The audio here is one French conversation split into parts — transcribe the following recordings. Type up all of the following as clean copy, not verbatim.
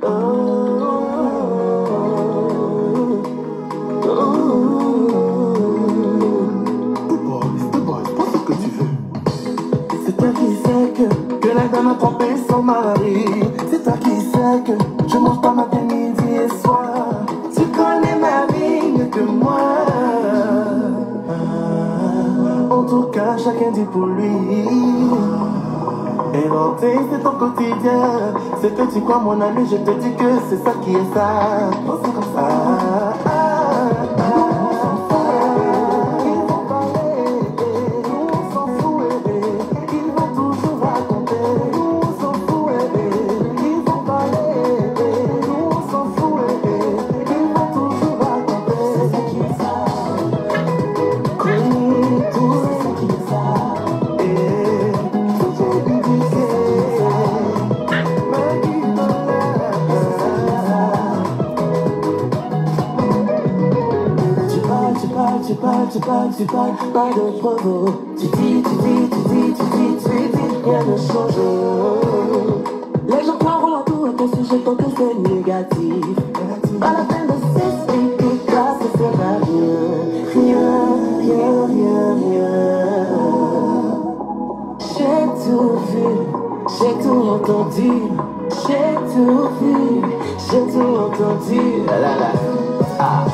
C'est toi qui sais que la dame a trompé son mari. C'est toi qui sais que je mange pas matin, midi et soir. Tu connais ma vie mieux que moi. En tout cas, chacun dit pour lui. Inventer, c'est ton quotidien. C'est que tu crois mon ami, je te dis que c'est ça qui est ça. Oh, c'est comme ça. Tu parles, pas de provo. Tu dis, rien ne change. Les gens parlent autour de ton sujet tant que c'est négatif. Pas la peine de s'expliquer, car ça sert à rien. J'ai tout vu, j'ai tout entendu. J'ai tout vu, j'ai tout entendu. La la la. Ah.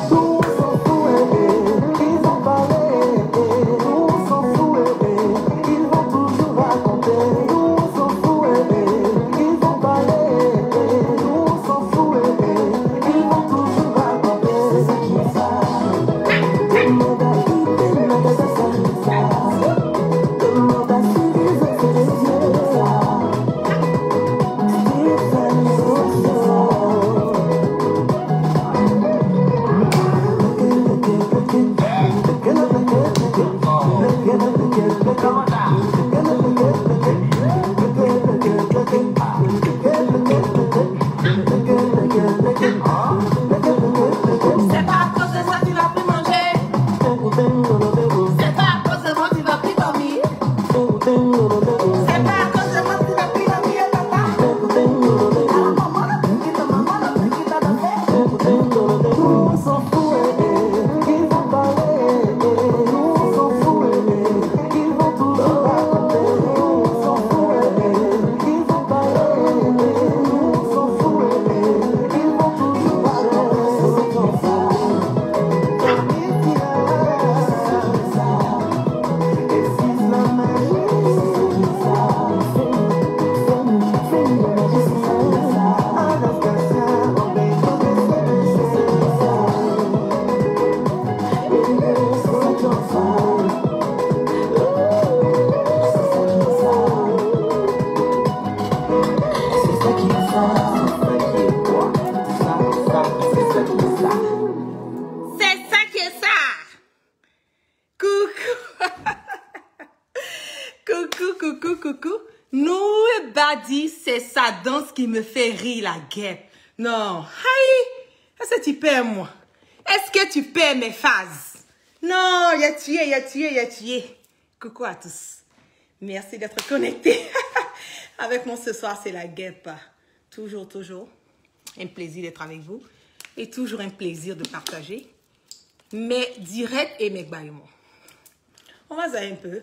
C'est sa danse qui me fait rire, la guêpe. Non, aïe, est-ce que tu perds moi? Est-ce que tu perds mes phases? Non, il a tué. Coucou à tous. Merci d'être connectés. Avec moi ce soir, c'est la guêpe. Toujours un plaisir d'être avec vous. Et toujours un plaisir de partager mes directs et mes bâillements. On va aller un peu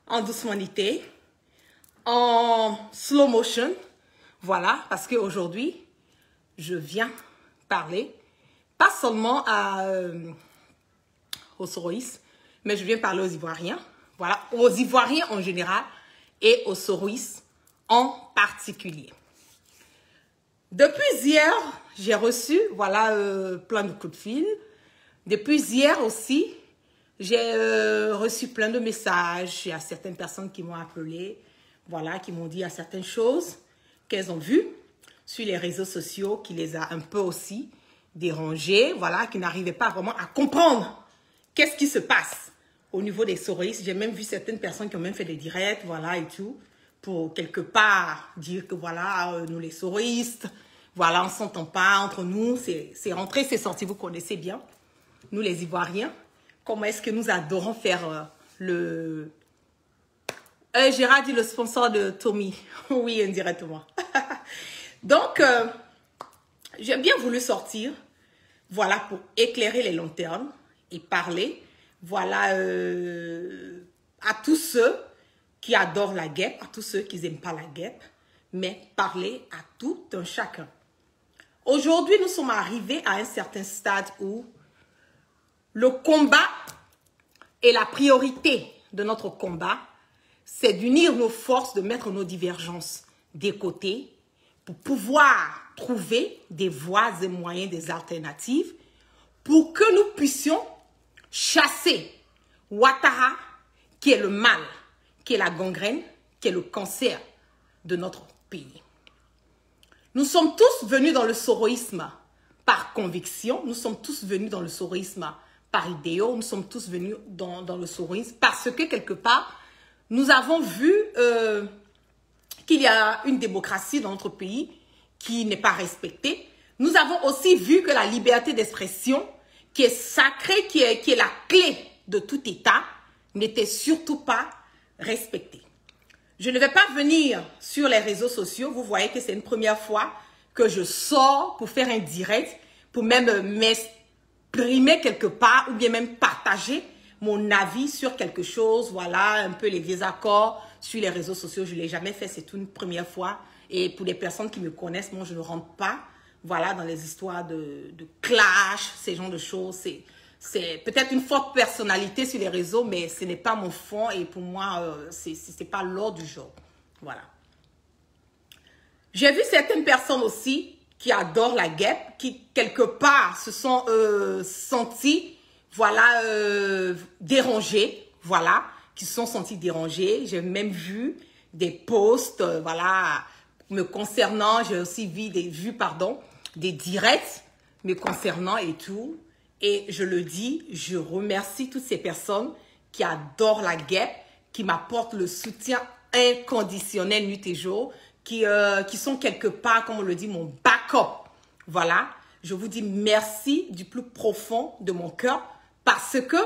en doucemanité, en slow motion, voilà, parce qu'aujourd'hui, je viens parler, pas seulement aux Soroïs, mais je viens parler aux Ivoiriens, voilà, aux Ivoiriens en général et aux Soroïs en particulier. Depuis hier, j'ai reçu, voilà, plein de coups de fil. Depuis hier aussi, j'ai reçu plein de messages. Il y a certaines personnes qui m'ont appelé, voilà, qui m'ont dit à certaines choses qu'elles ont vues sur les réseaux sociaux, qui les a un peu aussi dérangées, voilà, qui n'arrivaient pas vraiment à comprendre qu'est-ce qui se passe au niveau des Soroïs. J'ai même vu certaines personnes qui ont même fait des directs, voilà, et tout, pour quelque part dire que voilà, nous les Soroïstes, voilà, on ne s'entend pas entre nous, c'est rentré, c'est sorti, vous connaissez bien, nous les Ivoiriens, comment est-ce que nous adorons faire le... Gérard dit le sponsor de Tommy. Oui, indirectement. Donc, j'ai bien voulu sortir, voilà, pour éclairer les lanternes et parler, voilà, à tous ceux qui adorent la guêpe, à tous ceux qui n'aiment pas la guêpe, mais parler à tout un chacun. Aujourd'hui, nous sommes arrivés à un certain stade où le combat et la priorité de notre combat, c'est d'unir nos forces, de mettre nos divergences de côté pour pouvoir trouver des voies et moyens, des alternatives pour que nous puissions chasser Ouattara, qui est le mal, qui est la gangrène, qui est le cancer de notre pays. Nous sommes tous venus dans le soroïsme par conviction, nous sommes tous venus dans le soroïsme par idéaux, nous sommes tous venus dans le soroïsme parce que quelque part, nous avons vu qu'il y a une démocratie dans notre pays qui n'est pas respectée. Nous avons aussi vu que la liberté d'expression, qui est sacrée, qui est la clé de tout État, n'était surtout pas respectée. Je ne vais pas venir sur les réseaux sociaux. Vous voyez que c'est une première fois que je sors pour faire un direct, pour même m'exprimer quelque part ou bien même partager mon avis sur quelque chose. Voilà, un peu les vieux accords sur les réseaux sociaux. Je ne l'ai jamais fait, c'est une première fois. Et pour les personnes qui me connaissent, moi, je ne rentre pas, voilà, dans les histoires de clash, ces genres de choses. C'est peut-être une forte personnalité sur les réseaux, mais ce n'est pas mon fond et pour moi, ce n'est pas l'ordre du jour. Voilà. J'ai vu certaines personnes aussi qui adorent la guêpe, qui quelque part se sont senties, voilà, dérangées, voilà, qui se sont senties dérangées. J'ai même vu des posts, voilà, me concernant. J'ai aussi vu des directs me concernant et tout. Et je le dis, je remercie toutes ces personnes qui adorent la guêpe, qui m'apportent le soutien inconditionnel nuit et jour, qui sont quelque part, comme on le dit, mon backup. Voilà, je vous dis merci du plus profond de mon cœur parce que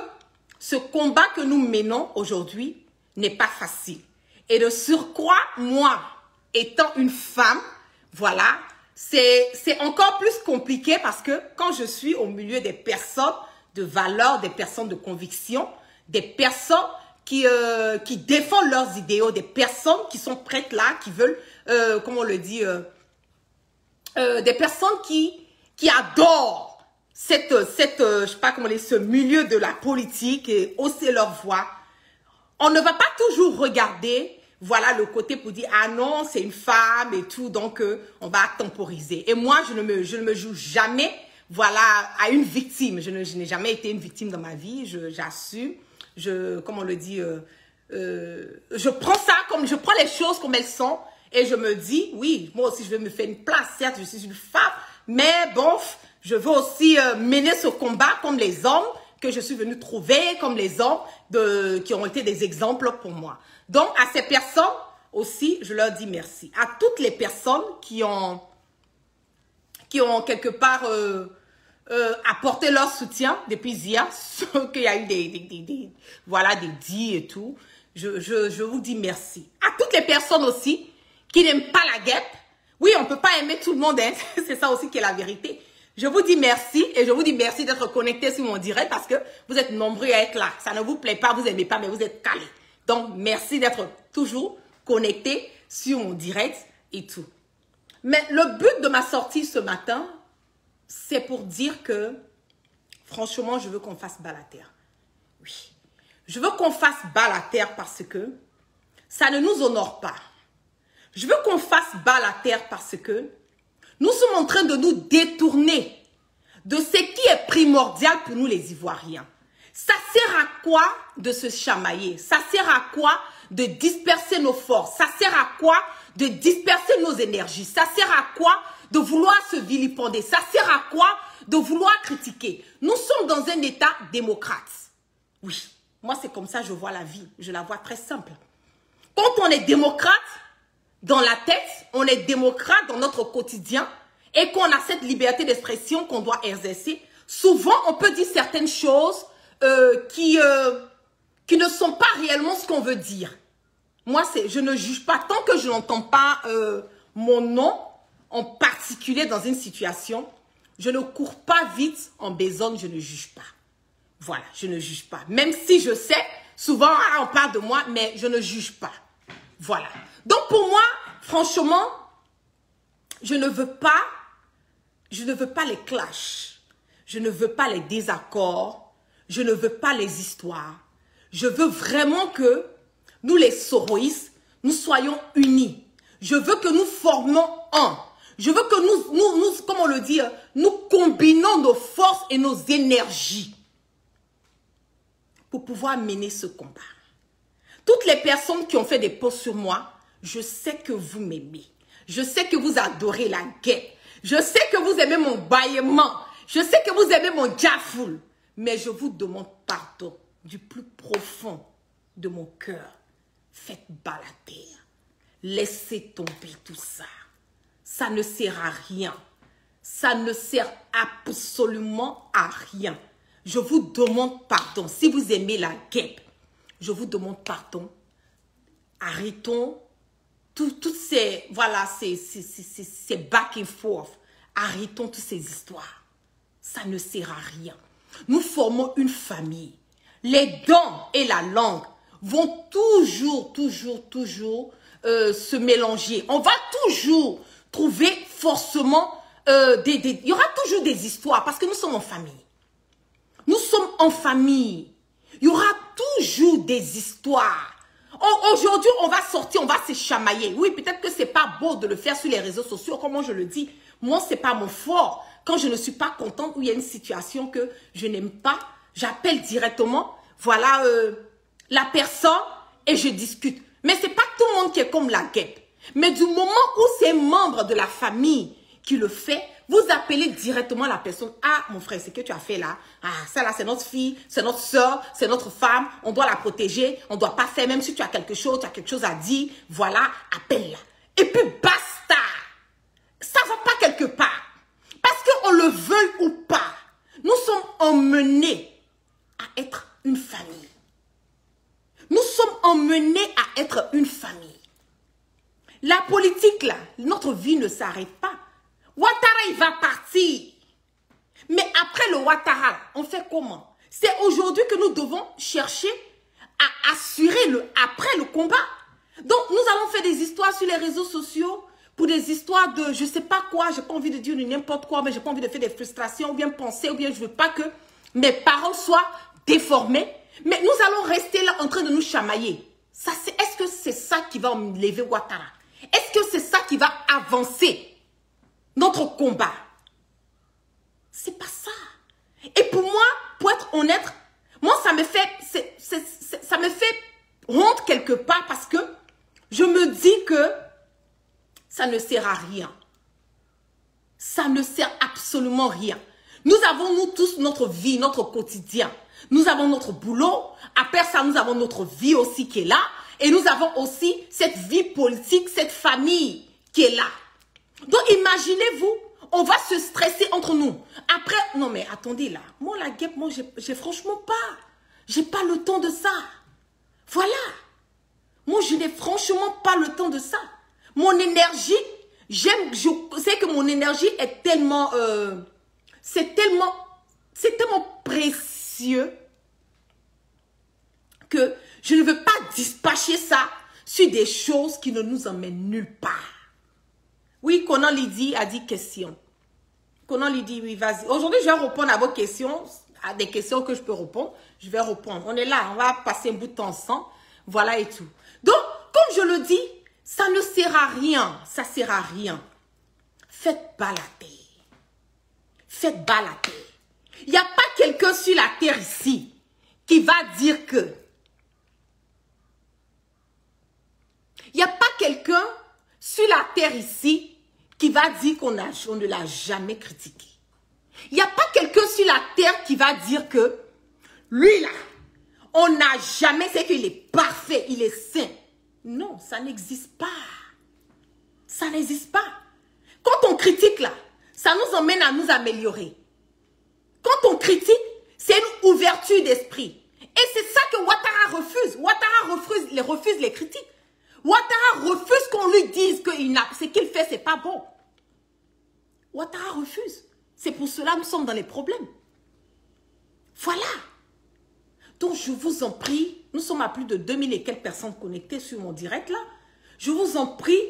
ce combat que nous menons aujourd'hui n'est pas facile. Et de surcroît, moi, étant une femme, voilà, c'est encore plus compliqué parce que quand je suis au milieu des personnes de valeur, des personnes de conviction, des personnes qui défendent leurs idéaux, des personnes qui sont prêtes là, qui veulent, comment on le dit, des personnes qui adorent je sais pas comment dire, ce milieu de la politique et hausser leur voix. On ne va pas toujours regarder, voilà, le côté pour dire, ah non, c'est une femme et tout, donc on va temporiser. Et moi, je ne me joue jamais, voilà, à une victime. Je n'ai jamais été une victime dans ma vie, j'assume, comme on le dit, je prends ça comme, je prends les choses comme elles sont et je me dis, oui, moi aussi je veux me faire une place, certes, je suis une femme, mais bon, je veux aussi mener ce combat comme les hommes que je suis venue trouver, comme les hommes qui ont été des exemples pour moi. Donc, à ces personnes aussi, je leur dis merci. À toutes les personnes qui ont quelque part apporté leur soutien depuis hier, qu'il y a eu des dits et tout, je vous dis merci. À toutes les personnes aussi qui n'aiment pas la guêpe, oui, on ne peut pas aimer tout le monde, hein, c'est ça aussi qui est la vérité. Je vous dis merci et je vous dis merci d'être connectés sur mon direct parce que vous êtes nombreux à être là. Ça ne vous plaît pas, vous n'aimez pas, mais vous êtes calés. Donc, merci d'être toujours connectés sur mon direct et tout. Mais le but de ma sortie ce matin, c'est pour dire que, franchement, je veux qu'on fasse bas la terre. Oui. Je veux qu'on fasse bas la terre parce que ça ne nous honore pas. Je veux qu'on fasse bas la terre parce que nous sommes en train de nous détourner de ce qui est primordial pour nous les Ivoiriens. Ça sert à quoi de se chamailler? Ça sert à quoi de disperser nos forces? Ça sert à quoi de disperser nos énergies? Ça sert à quoi de vouloir se vilipender? Ça sert à quoi de vouloir critiquer? Nous sommes dans un État démocrate. Oui, moi c'est comme ça que je vois la vie. Je la vois très simple. Quand on est démocrate, dans la tête, on est démocrate dans notre quotidien et qu'on a cette liberté d'expression qu'on doit exercer, souvent on peut dire certaines choses qui ne sont pas réellement ce qu'on veut dire. Moi, je ne juge pas tant que je n'entends pas mon nom en particulier dans une situation, je ne cours pas vite en besogne, je ne juge pas. Voilà, je ne juge pas. Même si je sais, souvent on parle de moi, mais je ne juge pas. Voilà. Donc pour moi, franchement, je ne veux pas les clashs. Je ne veux pas les désaccords. Je ne veux pas les histoires. Je veux vraiment que nous, les soroïstes, nous soyons unis. Je veux que nous formions un. Je veux que nous, comme on le dit, nous combinons nos forces et nos énergies pour pouvoir mener ce combat. Toutes les personnes qui ont fait des posts sur moi, je sais que vous m'aimez. Je sais que vous adorez la guerre. Je sais que vous aimez mon bâillement. Je sais que vous aimez mon jafoul. Mais je vous demande pardon du plus profond de mon cœur. Faites bas la terre. Laissez tomber tout ça. Ça ne sert à rien. Ça ne sert absolument à rien. Je vous demande pardon. Si vous aimez la guêpe, je vous demande pardon. Arrêtons toutes ces, voilà, ces back and forth. Arrêtons toutes ces histoires. Ça ne sert à rien. Nous formons une famille. Les dents et la langue vont toujours se mélanger. On va toujours trouver forcément il y aura toujours des histoires parce que nous sommes en famille. Nous sommes en famille. Il y aura toujours des histoires. Aujourd'hui, on va sortir, on va se chamailler. Oui, peut-être que c'est pas beau de le faire sur les réseaux sociaux, comme moi je le dis. Moi, c'est pas mon fort. Quand je ne suis pas contente ou il y a une situation que je n'aime pas, j'appelle directement, voilà, la personne et je discute. Mais c'est pas tout le monde qui est comme la guêpe. Mais du moment où c'est membre de la famille qui le fait, vous appelez directement la personne. Ah, mon frère, c'est que tu as fait là. Ah, ça là, c'est notre fille, c'est notre soeur, c'est notre femme. On doit la protéger. On ne doit pas faire, même si tu as quelque chose à dire. Voilà, appelle-la. Et puis, basta. Ça ne va pas quelque part. Parce qu'on le veuille ou pas, nous sommes emmenés à être une famille. Nous sommes emmenés à être une famille. La politique, là, notre vie ne s'arrête pas. Ouattara, il va partir. Mais après le Ouattara, on fait comment? C'est aujourd'hui que nous devons chercher à assurer après le combat. Donc, nous allons faire des histoires sur les réseaux sociaux pour des histoires de je ne sais pas quoi. Je n'ai pas envie de dire n'importe quoi, mais je n'ai pas envie de faire des frustrations ou bien penser ou bien je ne veux pas que mes paroles soient déformées. Mais nous allons rester là en train de nous chamailler. Est-ce que c'est ça qui va lever Ouattara? Est-ce que c'est ça qui va avancer notre combat? C'est pas ça. Et pour moi, pour être honnête, moi ça me fait honte quelque part parce que je me dis que ça ne sert à rien. Ça ne sert absolument à rien. Nous avons nous tous notre vie, notre quotidien. Nous avons notre boulot. Après ça, nous avons notre vie aussi qui est là. Et nous avons aussi cette vie politique, cette famille qui est là. Donc, imaginez-vous, on va se stresser entre nous. Après, non mais attendez là. Moi, la guêpe, moi, j'ai franchement pas. J'ai pas le temps de ça. Voilà. Moi, je n'ai franchement pas le temps de ça. Mon énergie, je sais que mon énergie est tellement... c'est tellement précieux que je ne veux pas dispatcher ça sur des choses qui ne nous emmènent nulle part. Oui, Conan Lydie a dit question. Conan Lydie, oui, vas-y. Aujourd'hui, je vais répondre à vos questions, à des questions que je peux répondre. Je vais répondre. On est là, on va passer un bout de temps ensemble. Voilà et tout. Donc, comme je le dis, ça ne sert à rien. Ça sert à rien. Faites bas la terre. Faites bas la terre. Il n'y a pas quelqu'un sur la terre ici qui va dire que... Il n'y a pas quelqu'un sur la terre ici qui va dire qu'on ne l'a jamais critiqué. Il n'y a pas quelqu'un sur la terre qui va dire que lui là, on n'a jamais, c'est qu'il est parfait, il est saint. Non, ça n'existe pas. Ça n'existe pas. Quand on critique là, ça nous emmène à nous améliorer. Quand on critique, c'est une ouverture d'esprit. Et c'est ça que Ouattara refuse. Ouattara refuse les critiques. Ouattara refuse qu'on lui dise que ce qu'il fait, c'est pas bon. Ouattara refuse. C'est pour cela que nous sommes dans les problèmes. Voilà. Donc, je vous en prie, nous sommes à plus de 2000 et quelques personnes connectées sur mon direct là. Je vous en prie,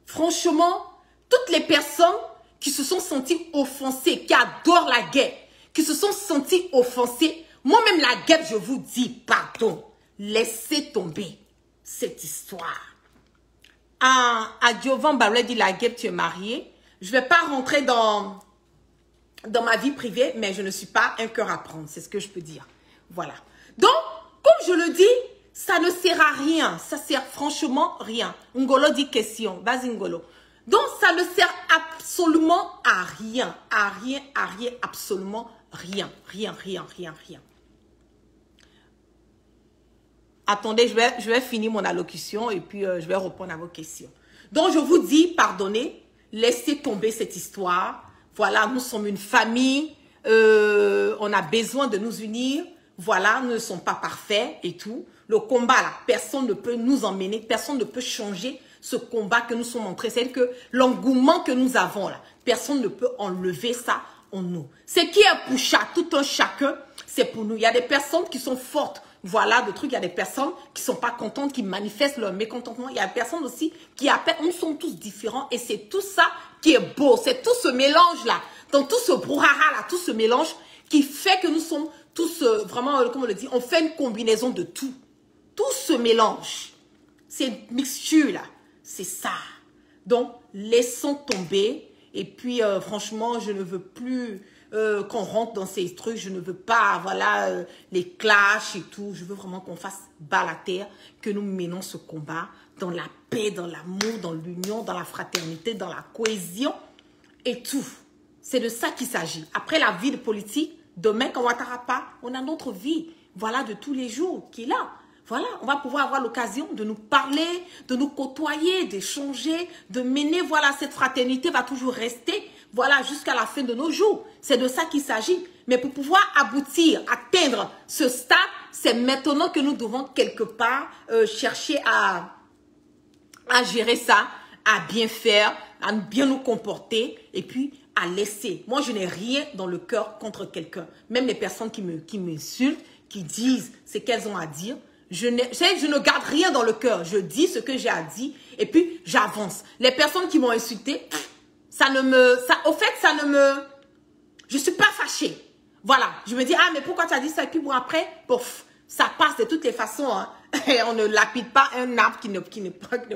franchement, toutes les personnes qui se sont senties offensées, qui adorent la guerre, qui se sont senties offensées, moi-même la guerre, je vous dis pardon. Laissez tomber cette histoire. À Diovan Baroulet dit la guerre, tu es marié. Je ne vais pas rentrer dans ma vie privée, mais je ne suis pas un cœur à prendre. C'est ce que je peux dire. Voilà. Donc, comme je le dis, ça ne sert à rien. Ça sert franchement rien. Ngolo dit question. Vas-y Ngolo. Donc, ça ne sert absolument à rien. À rien, absolument rien. Rien. Attendez, je vais finir mon allocution et puis je vais répondre à vos questions. Donc, je vous dis, pardonnez, laissez tomber cette histoire. Voilà, nous sommes une famille. On a besoin de nous unir. Voilà, nous ne sommes pas parfaits et tout. Le combat, là, personne ne peut nous emmener, personne ne peut changer ce combat que nous sommes en train. C'est-à-dire que l'engouement que nous avons, là, personne ne peut enlever ça en nous. Ce qui est pour tout un chacun, c'est pour nous. Il y a des personnes qui sont fortes. Voilà, de trucs, il y a des personnes qui ne sont pas contentes, qui manifestent leur mécontentement. Il y a des personnes aussi qui appellent, nous sommes tous différents et c'est tout ça qui est beau. C'est tout ce mélange-là, dans tout ce brouhaha-là, tout ce mélange qui fait que nous sommes tous, vraiment, comme on le dit, on fait une combinaison de tout. Tout ce mélange, cette mixture-là, c'est ça. Donc, laissons tomber. Et puis, franchement, je ne veux plus qu'on rentre dans ces trucs. Je ne veux pas, voilà, les clashs et tout. Je veux vraiment qu'on fasse bas la terre, que nous menons ce combat dans la paix, dans l'amour, dans l'union, dans la fraternité, dans la cohésion et tout. C'est de ça qu'il s'agit. Après la vie de politique, demain, quand Ouattara part, on a notre vie, voilà, de tous les jours qui est là. Voilà, on va pouvoir avoir l'occasion de nous parler, de nous côtoyer, d'échanger, de mener, voilà, cette fraternité va toujours rester, voilà, jusqu'à la fin de nos jours. C'est de ça qu'il s'agit. Mais pour pouvoir aboutir, atteindre ce stade, c'est maintenant que nous devons quelque part chercher à gérer ça, à bien faire, à bien nous comporter et puis à laisser. Moi, je n'ai rien dans le cœur contre quelqu'un. Même les personnes qui m'insultent, qui disent ce qu'elles ont à dire, je ne garde rien dans le cœur. Je dis ce que j'ai à dire et puis j'avance. Les personnes qui m'ont insulté, je suis pas fâchée. Voilà, je me dis, ah mais pourquoi tu as dit ça? Et puis bon après, pouf, ça passe de toutes les façons. Hein. Et on ne lapide pas un arbre qui ne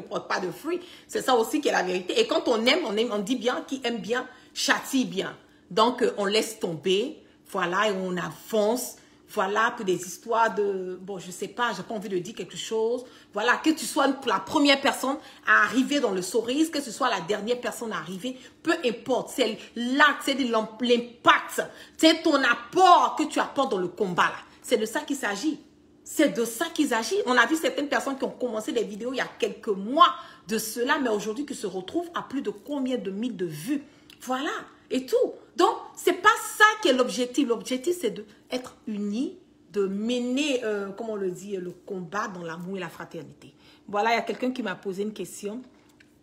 porte pas de fruits. C'est ça aussi qui est la vérité. Et quand on aime, on dit bien, qui aime bien, châtie bien. Donc on laisse tomber, voilà, et on avance. Voilà, pour des histoires de... Bon, je sais pas, j'ai pas envie de dire quelque chose. Voilà, que tu sois la première personne à arriver dans le Cerise, que ce soit la dernière personne à arriver, peu importe. C'est l'acte, c'est l'impact, c'est ton apport que tu apportes dans le combat. Là. C'est de ça qu'il s'agit. C'est de ça qu'il s'agit. On a vu certaines personnes qui ont commencé des vidéos il y a quelques mois de cela, mais aujourd'hui qui se retrouvent à plus de combien de mille de vues. Voilà, et tout. Donc, c'est pas ça qui est l'objectif. L'objectif, c'est d'être unis, de mener, comment on le dit, le combat dans l'amour et la fraternité. Voilà, il y a quelqu'un qui m'a posé une question.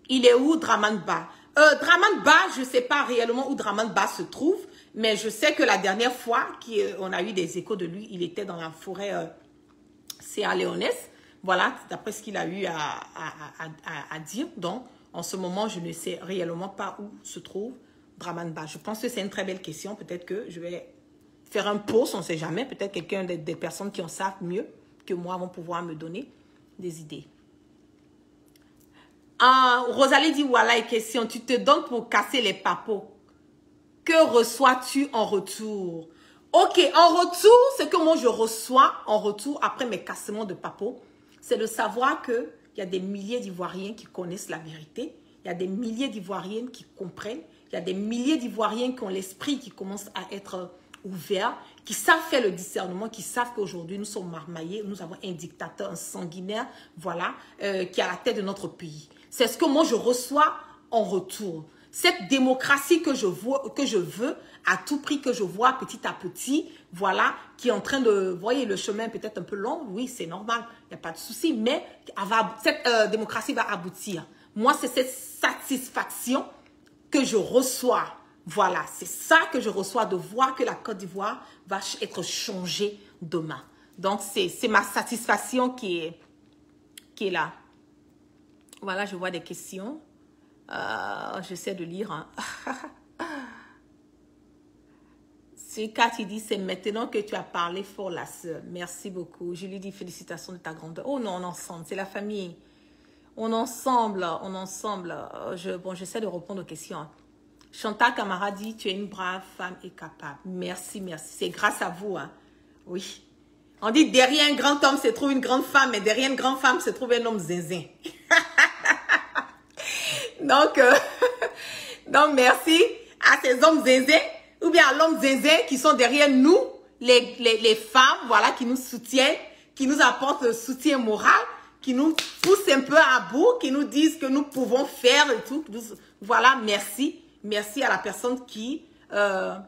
Il est où Draman Ba? Draman Ba, je ne sais pas réellement où Draman Ba se trouve, mais je sais que la dernière fois qu'on a eu des échos de lui, il était dans la forêt Sierra Leone. Voilà, d'après ce qu'il a eu à dire. Donc, en ce moment, je ne sais réellement pas où se trouve Draman Ba. Je pense que c'est une très belle question. Peut-être que je vais faire un post, on ne sait jamais. Peut-être quelqu'un des personnes qui en savent mieux que moi vont pouvoir me donner des idées. Rosalie dit, voilà une question. Tu te donnes pour casser les papos. Que reçois-tu en retour? Ok, en retour, ce que moi je reçois en retour après mes cassements de papos, c'est de savoir qu'il y a des milliers d'Ivoiriens qui connaissent la vérité. Il y a des milliers d'Ivoiriennes qui comprennent. Il y a des milliers d'Ivoiriens qui ont l'esprit qui commence à être ouvert, qui savent faire le discernement, qui savent qu'aujourd'hui nous sommes marmaillés, nous avons un dictateur, un sanguinaire, voilà, qui est à la tête de notre pays. C'est ce que moi je reçois en retour. Cette démocratie que je veux à tout prix, que je vois petit à petit, voilà, qui est en train de, vous voyez, le chemin peut-être un peu long, oui, c'est normal, il n'y a pas de souci, mais cette démocratie va aboutir. Moi, c'est cette satisfaction que je reçois, Voilà, c'est ça que je reçois, de voir que la Côte d'Ivoire va être changée demain. Donc, c'est ma satisfaction qui est là. Voilà, je vois des questions. J'essaie de lire. Hein. C'est Kat qui dit, c'est maintenant que tu as parlé fort, la sœur. Merci beaucoup. Je lui dis, félicitations de ta grandeur. Oh non, on est ensemble, c'est la famille. On est ensemble, on est ensemble. Bon, j'essaie de répondre aux questions. Chantal Camara dit, tu es une brave femme et capable. Merci, merci. C'est grâce à vous. Hein. Oui. On dit, derrière un grand homme se trouve une grande femme, mais derrière une grande femme se trouve un homme zinzin. Donc, merci à ces hommes zinzins, ou bien à l'homme zinzin qui sont derrière nous, les femmes, voilà, qui nous soutiennent, qui nous apportent le soutien moral, qui nous poussent un peu à bout, qui nous disent que nous pouvons faire et tout. Voilà, merci. Merci à la personne qui... le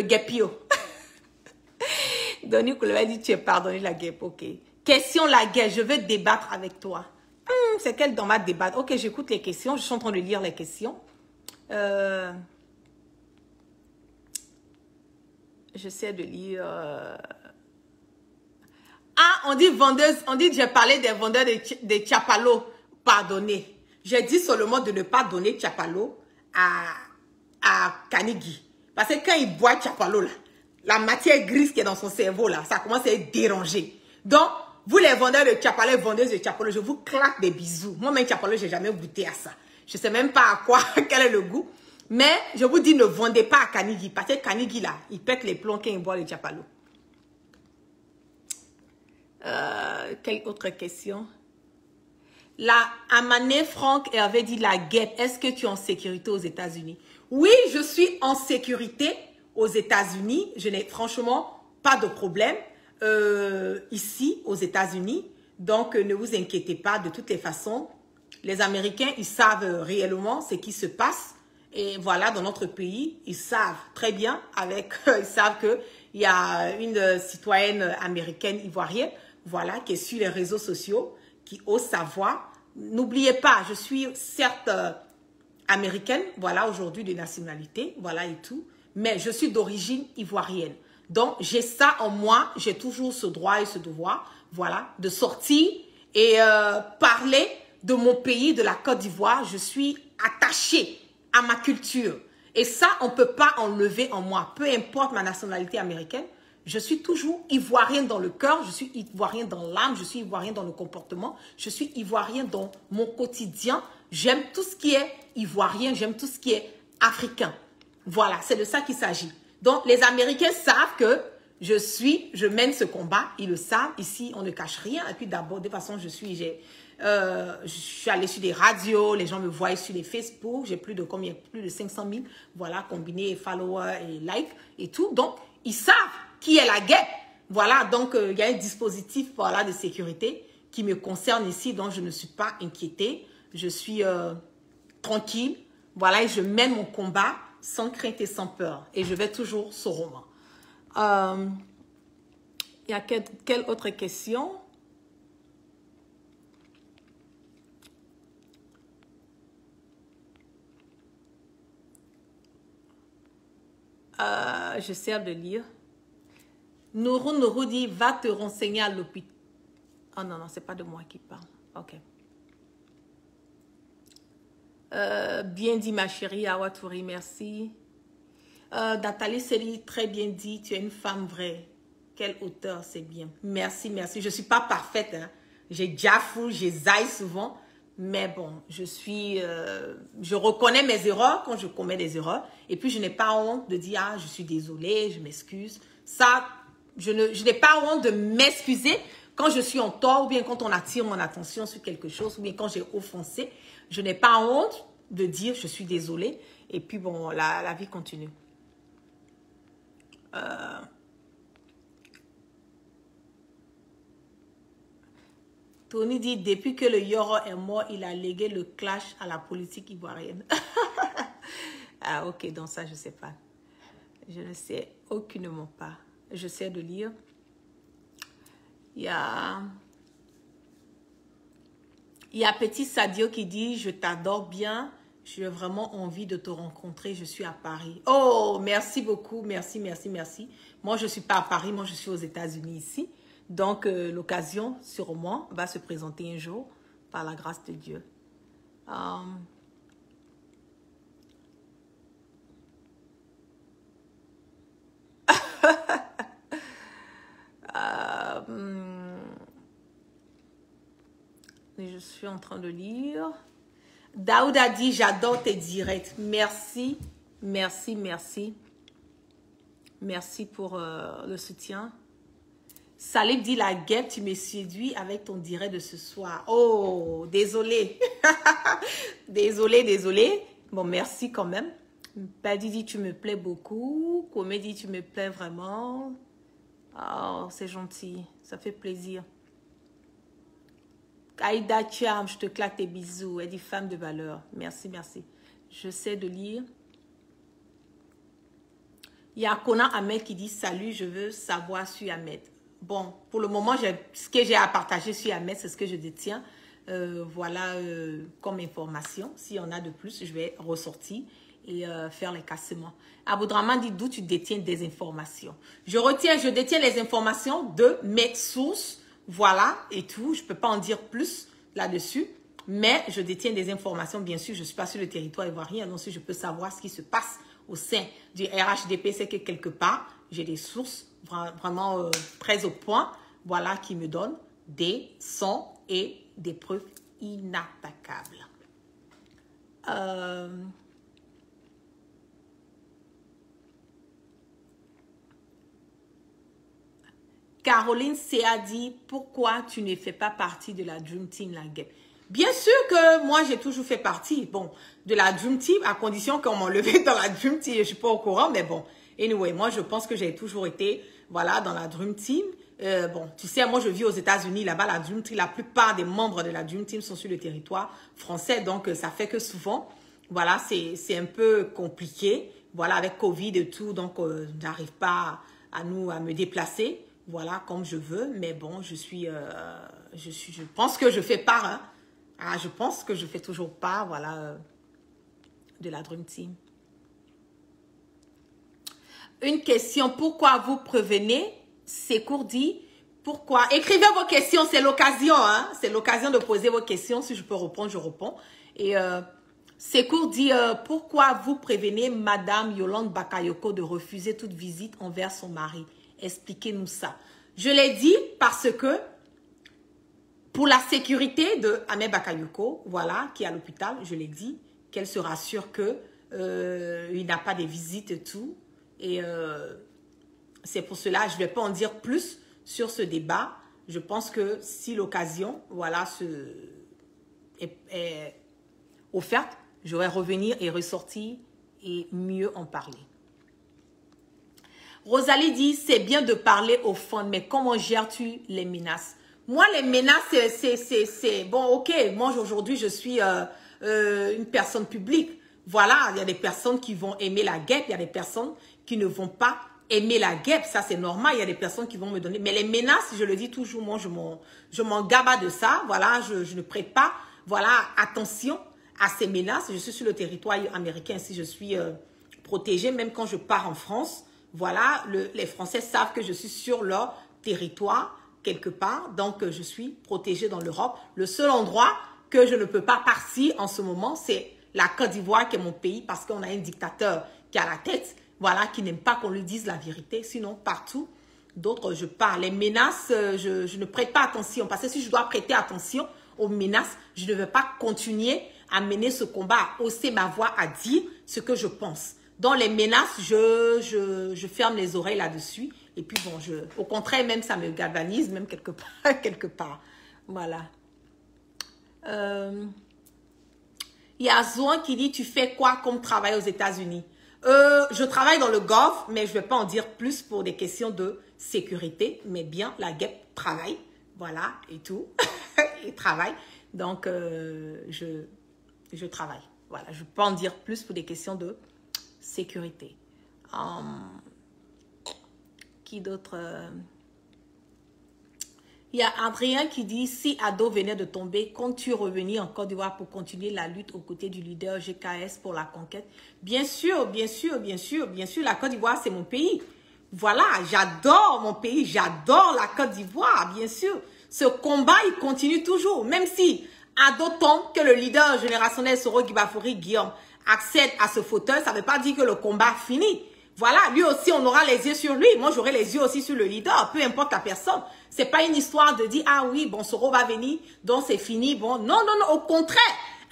guépio. Denis Koulevé dit, tu es pardonné la guêpe, ok. Question la guêpe, je veux débattre avec toi. C'est quel dans ma débat? Ok, j'écoute les questions, je suis en train de lire les questions. J'essaie de lire... Ah, on dit vendeuse, on dit j'ai parlé des vendeurs de Tchapalo, pardonnez. J'ai dit seulement de ne pas donner Tchapalo à Kanigi. Parce que quand il boit Tchapalo, là, la matière grise qui est dans son cerveau, là, ça commence à être dérangé. Donc, vous les vendeurs de Tchapalo, vendeuses de Tchapalo, je vous claque des bisous. Moi-même, Tchapalo, je n'ai jamais goûté à ça. Je ne sais même pas à quoi, quel est le goût. Mais, je vous dis, ne vendez pas à Kanigi. Parce que Kanigi, là, il pète les plombs quand il boit le Tchapalo. Quelle autre question? La Amané Franck avait dit la guêpe. Est-ce que tu es en sécurité aux États-Unis? Oui, je suis en sécurité aux États-Unis. Je n'ai franchement pas de problème ici aux États-Unis. Donc, ne vous inquiétez pas. De toutes les façons, les Américains, ils savent réellement ce qui se passe. Et voilà, dans notre pays, ils savent très bien. Ils savent qu'il y a une citoyenne américaine ivoirienne, voilà, qui est sur les réseaux sociaux, qui ose savoir. N'oubliez pas, je suis certes américaine, voilà, aujourd'hui de nationalité, voilà et tout, mais je suis d'origine ivoirienne. Donc, j'ai ça en moi, j'ai toujours ce droit et ce devoir, voilà, de sortir et parler de mon pays, de la Côte d'Ivoire. Je suis attachée à ma culture. Et ça, on ne peut pas enlever en moi. Peu importe ma nationalité américaine, je suis toujours ivoirienne dans le cœur, je suis ivoirienne dans l'âme, je suis ivoirienne dans le comportement, je suis ivoirienne dans mon quotidien. J'aime tout ce qui est ivoirien, j'aime tout ce qui est africain. Voilà, c'est de ça qu'il s'agit. Donc, les Américains savent que je mène ce combat, ils le savent. Ici, on ne cache rien. Et puis d'abord, de toute façon, je suis allée sur des radios, les gens me voient sur les Facebook, j'ai plus de 500 000, voilà, combinés followers et likes et tout. Donc, ils savent qui est la guêpe. Voilà, donc il y a un dispositif, voilà, de sécurité qui me concerne ici, donc je ne suis pas inquiétée. Je suis tranquille, voilà, et je mène mon combat sans crainte et sans peur. Et je vais toujours sur roman. Il y a quelle autre question? J'essaie de lire. Nourou dit, va te renseigner à l'hôpital. Oh non, non, c'est pas de moi qui parle. Ok. Bien dit, ma chérie, Awatouri, merci. Nathalie Célie, très bien dit, tu es une femme vraie. Quelle hauteur, c'est bien. Merci, merci. Je ne suis pas parfaite. Hein. J'ai jafou, j'ai zaï souvent. Mais bon, je reconnais mes erreurs quand je commets des erreurs. Et puis, je n'ai pas honte de dire, ah, je suis désolée, je m'excuse. Ça, je n'ai pas honte de m'excuser quand je suis en tort ou bien quand on attire mon attention sur quelque chose ou bien quand j'ai offensé. Je n'ai pas honte de dire, je suis désolée. Et puis, bon, la vie continue. Tony dit, depuis que le Yoro est mort, il a légué le clash à la politique ivoirienne. Ah, ok, donc ça, je ne sais pas. Je ne sais aucunement pas. J'essaie de lire. Il y a Petit Sadio qui dit, je t'adore bien. J'ai vraiment envie de te rencontrer. Je suis à Paris. Oh, merci beaucoup. Merci, merci, merci. Moi, je ne suis pas à Paris. Moi, je suis aux États-Unis ici. Donc, l'occasion, sûrement, va se présenter un jour par la grâce de Dieu. Je suis en train de lire. Daoud a dit, j'adore tes directs. Merci, merci, merci. Merci pour le soutien. Salib dit, la guêpe, tu me séduis avec ton direct de ce soir. Oh, désolé. Désolé, désolé. Bon, merci quand même. Paddy dit, tu me plais beaucoup. Komé dit, tu me plais vraiment. Oh, c'est gentil. Ça fait plaisir. Aïda Charm, je te claque tes bisous. Elle dit femme de valeur. Merci, merci. Je sais de lire. Il y a Conan Ahmed qui dit salut, je veux savoir sur Ahmed. Bon, pour le moment, ce que j'ai à partager sur Ahmed, c'est ce que je détiens. Voilà comme information. S'il y en a de plus, je vais ressortir et faire les cassements. Aboudraman dit d'où tu détiens des informations. Je détiens les informations de mes sources. Voilà, et tout. Je ne peux pas en dire plus là-dessus. Mais je détiens des informations. Bien sûr, je ne suis pas sur le territoire ivoirien. Donc, si je peux savoir ce qui se passe au sein du RHDP, c'est que quelque part, j'ai des sources vraiment très au point. Voilà, qui me donnent des sons et des preuves inattaquables. Caroline C. a dit, pourquoi tu ne fais pas partie de la Dream Team, la guêpe? Bien sûr que moi, j'ai toujours fait partie, bon, de la Dream Team, à condition qu'on m'enlevait dans la Dream Team. Je ne suis pas au courant, mais bon. Anyway, moi, je pense que j'ai toujours été, voilà, dans la Dream Team. Bon, tu sais, moi, je vis aux États-Unis, là-bas, la Dream Team, la plupart des membres de la Dream Team sont sur le territoire français. Donc, ça fait que souvent, voilà, c'est un peu compliqué. Voilà, avec Covid et tout, donc, j'arrive pas à me déplacer. Voilà, comme je veux, mais bon, je pense que je fais part, hein. Ah, je pense que je fais toujours part, voilà, de la Dream Team. Une question, pourquoi vous prévenez? Secours dit, pourquoi? Écrivez vos questions, c'est l'occasion, hein. C'est l'occasion de poser vos questions. Si je peux répondre, je réponds. Et Secours dit, pourquoi vous prévenez Madame Yolande Bakayoko de refuser toute visite envers son mari? Expliquez-nous ça. Je l'ai dit parce que pour la sécurité de Ahmed Bakayoko, voilà, qui est à l'hôpital, je l'ai dit, qu'elle se rassure que il n'a pas de visite et tout. Et c'est pour cela, je ne vais pas en dire plus sur ce débat. Je pense que si l'occasion, voilà, est offerte, je vais revenir et ressortir et mieux en parler. Rosalie dit, c'est bien de parler au fond, mais comment gères-tu les menaces? Moi, les menaces, c'est... Bon, ok, moi, aujourd'hui, je suis une personne publique. Voilà, il y a des personnes qui vont aimer la guêpe, il y a des personnes qui ne vont pas aimer la guêpe. Ça, c'est normal, il y a des personnes qui vont me donner... Mais les menaces, je le dis toujours, moi, je m'en gaba de ça. Voilà, je ne prête pas, voilà, attention à ces menaces. Je suis sur le territoire américain, si je suis protégée, même quand je pars en France. Voilà, les Français savent que je suis sur leur territoire, quelque part. Donc, je suis protégée dans l'Europe. Le seul endroit que je ne peux pas partir en ce moment, c'est la Côte d'Ivoire, qui est mon pays, parce qu'on a un dictateur qui a la tête, voilà, qui n'aime pas qu'on lui dise la vérité. Sinon, partout, d'autres, je parle. Les menaces, je ne prête pas attention. Parce que si je dois prêter attention aux menaces, je ne vais pas continuer à mener ce combat, à hausser ma voix, à dire ce que je pense. Dans les menaces, je ferme les oreilles là-dessus. Et puis bon, au contraire, même ça me galvanise, même quelque part. Voilà. Il y a Zouan qui dit, tu fais quoi comme travail aux États-Unis? Je travaille dans le Golfe, mais je ne vais pas en dire plus pour des questions de sécurité. Mais bien, la guêpe travaille. Voilà, et tout. Il travaille. Donc, je travaille. Voilà, je ne peux pas en dire plus pour des questions de sécurité. Qui d'autre? Il y a Adrien qui dit, si Ado venait de tomber, comptes-tu revenir en Côte d'Ivoire pour continuer la lutte aux côtés du leader GKS pour la conquête? Bien sûr, bien sûr, bien sûr, bien sûr, la Côte d'Ivoire, c'est mon pays. Voilà, j'adore mon pays, j'adore la Côte d'Ivoire, bien sûr. Ce combat, il continue toujours, même si Ado tombe, que le leader générationnel Soro Guibafouri Guillaume accède à ce fauteuil, ça ne veut pas dire que le combat finit. Voilà, lui aussi, on aura les yeux sur lui. Moi, j'aurai les yeux aussi sur le leader, peu importe la personne. C'est pas une histoire de dire, ah oui, bon, Soro va venir, donc c'est fini. Bon, non, non, non, au contraire.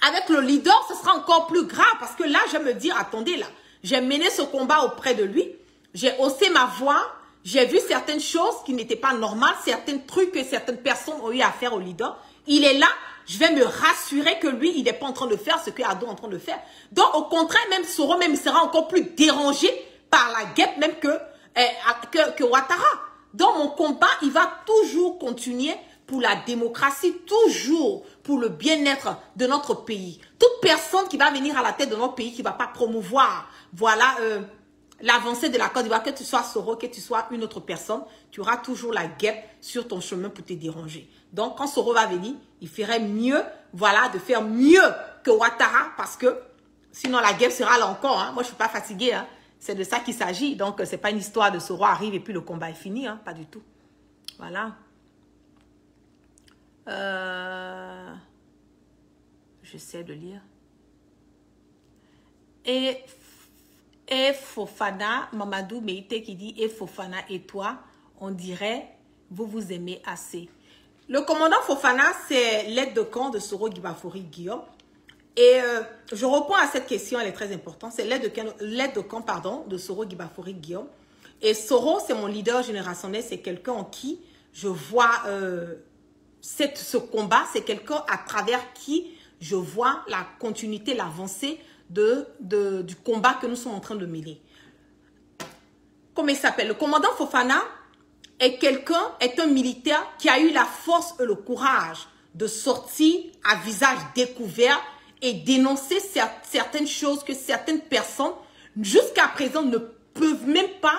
Avec le leader, ce sera encore plus grave parce que là, je vais me dire, attendez là, j'ai mené ce combat auprès de lui. J'ai haussé ma voix. J'ai vu certaines choses qui n'étaient pas normales, certains trucs que certaines personnes ont eu à faire au leader. Il est là. Je vais me rassurer que lui, il n'est pas en train de faire ce que Ado est en train de faire. Donc, au contraire, même Soro même sera encore plus dérangé par la guêpe même que Ouattara. Dans mon combat, il va toujours continuer pour la démocratie, toujours pour le bien-être de notre pays. Toute personne qui va venir à la tête de notre pays, qui ne va pas promouvoir, voilà, l'avancée de la Côte d'Ivoire, que tu sois Soro, que tu sois une autre personne, tu auras toujours la guêpe sur ton chemin pour te déranger. Donc, quand Soro va venir, il ferait mieux, voilà, de faire mieux que Ouattara, parce que sinon la guêpe sera là encore. Hein. Moi, je ne suis pas fatiguée, hein. C'est de ça qu'il s'agit. Donc, ce n'est pas une histoire de Soro arrive et puis le combat est fini. Hein. Pas du tout. Voilà. J'essaie de lire. Et Fofana, Mamadou Meïté qui dit, et Fofana et toi, on dirait, vous vous aimez assez. Le commandant Fofana, c'est l'aide de camp de Soro Guibafouri Guillaume. Et je réponds à cette question, elle est très importante. C'est l'aide de camp, pardon, de Soro Guibafouri Guillaume. Et Soro, c'est mon leader générationnel, c'est quelqu'un en qui je vois ce combat, c'est quelqu'un à travers qui je vois la continuité, l'avancée du combat que nous sommes en train de mener. Comment il s'appelle? Le commandant Fofana est un militaire qui a eu la force et le courage de sortir à visage découvert et dénoncer certaines choses que certaines personnes, jusqu'à présent, ne peuvent même pas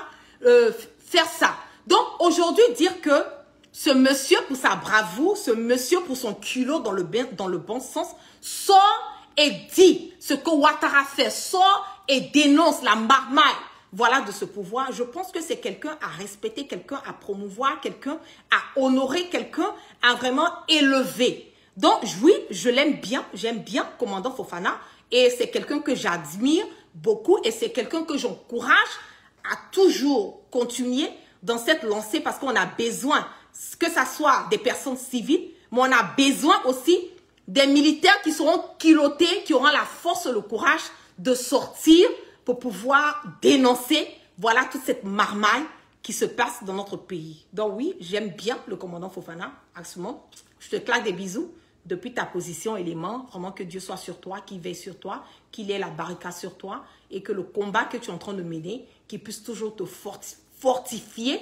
faire ça. Donc, aujourd'hui, dire que ce monsieur, pour sa bravoure, ce monsieur, pour son culot dans le bon sens, sort et dit ce que Ouattara fait, sort et dénonce la marmaille, voilà, de ce pouvoir. Je pense que c'est quelqu'un à respecter, quelqu'un à promouvoir, quelqu'un à honorer, quelqu'un à vraiment élever. Donc, oui, je l'aime bien, j'aime bien commandant Fofana et c'est quelqu'un que j'admire beaucoup et c'est quelqu'un que j'encourage à toujours continuer dans cette lancée parce qu'on a besoin, que ce soit des personnes civiles, mais on a besoin aussi des militaires qui seront culottés, qui auront la force et le courage de sortir pour pouvoir dénoncer, voilà, toute cette marmaille qui se passe dans notre pays. Donc oui, j'aime bien le commandant Fofana, actuellement. Je te claque des bisous depuis ta position élément. Vraiment que Dieu soit sur toi, qu'il veille sur toi, qu'il ait la barricade sur toi et que le combat que tu es en train de mener, qu'il puisse toujours te fortifier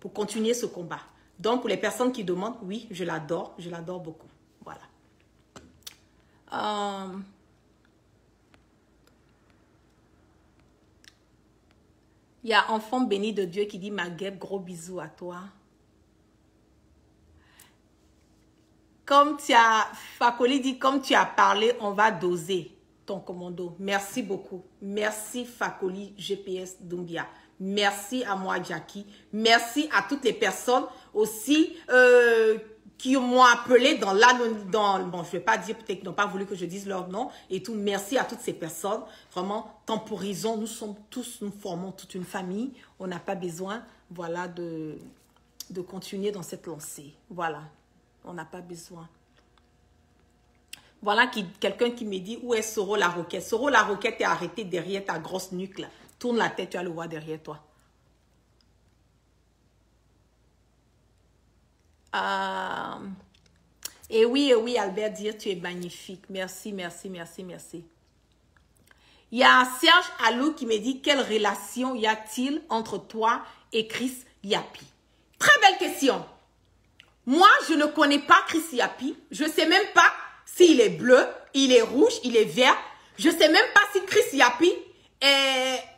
pour continuer ce combat. Donc pour les personnes qui demandent, oui, je l'adore beaucoup. Voilà. Il y a enfant béni de Dieu qui dit, ma guêpe, gros bisous à toi. Comme tu as, Fakoli dit, comme tu as parlé, on va doser ton commando. Merci beaucoup. Merci Fakoli GPS Doumbia. Merci à moi, Jackie. Merci à toutes les personnes aussi qui m'ont appelé bon, je ne vais pas dire, peut-être qu'ils n'ont pas voulu que je dise leur nom et tout. Merci à toutes ces personnes. Vraiment, temporisons. Nous formons toute une famille. On n'a pas besoin, voilà, de continuer dans cette lancée. Voilà. On n'a pas besoin. Voilà quelqu'un qui me dit, où est Soro la roquette? Soro la roquette est arrêté derrière ta grosse nuque là. Tourne la tête, tu vas le voir derrière toi. Et oui, Albert, dire tu es magnifique. Merci, merci, merci, merci. Il y a Serge Alou qui me dit, quelle relation y a-t-il entre toi et Chris Yapi? Très belle question. Moi, je ne connais pas Chris Yapi. Je ne sais même pas s'il est bleu, il est rouge, il est vert. Je ne sais même pas si Chris Yapi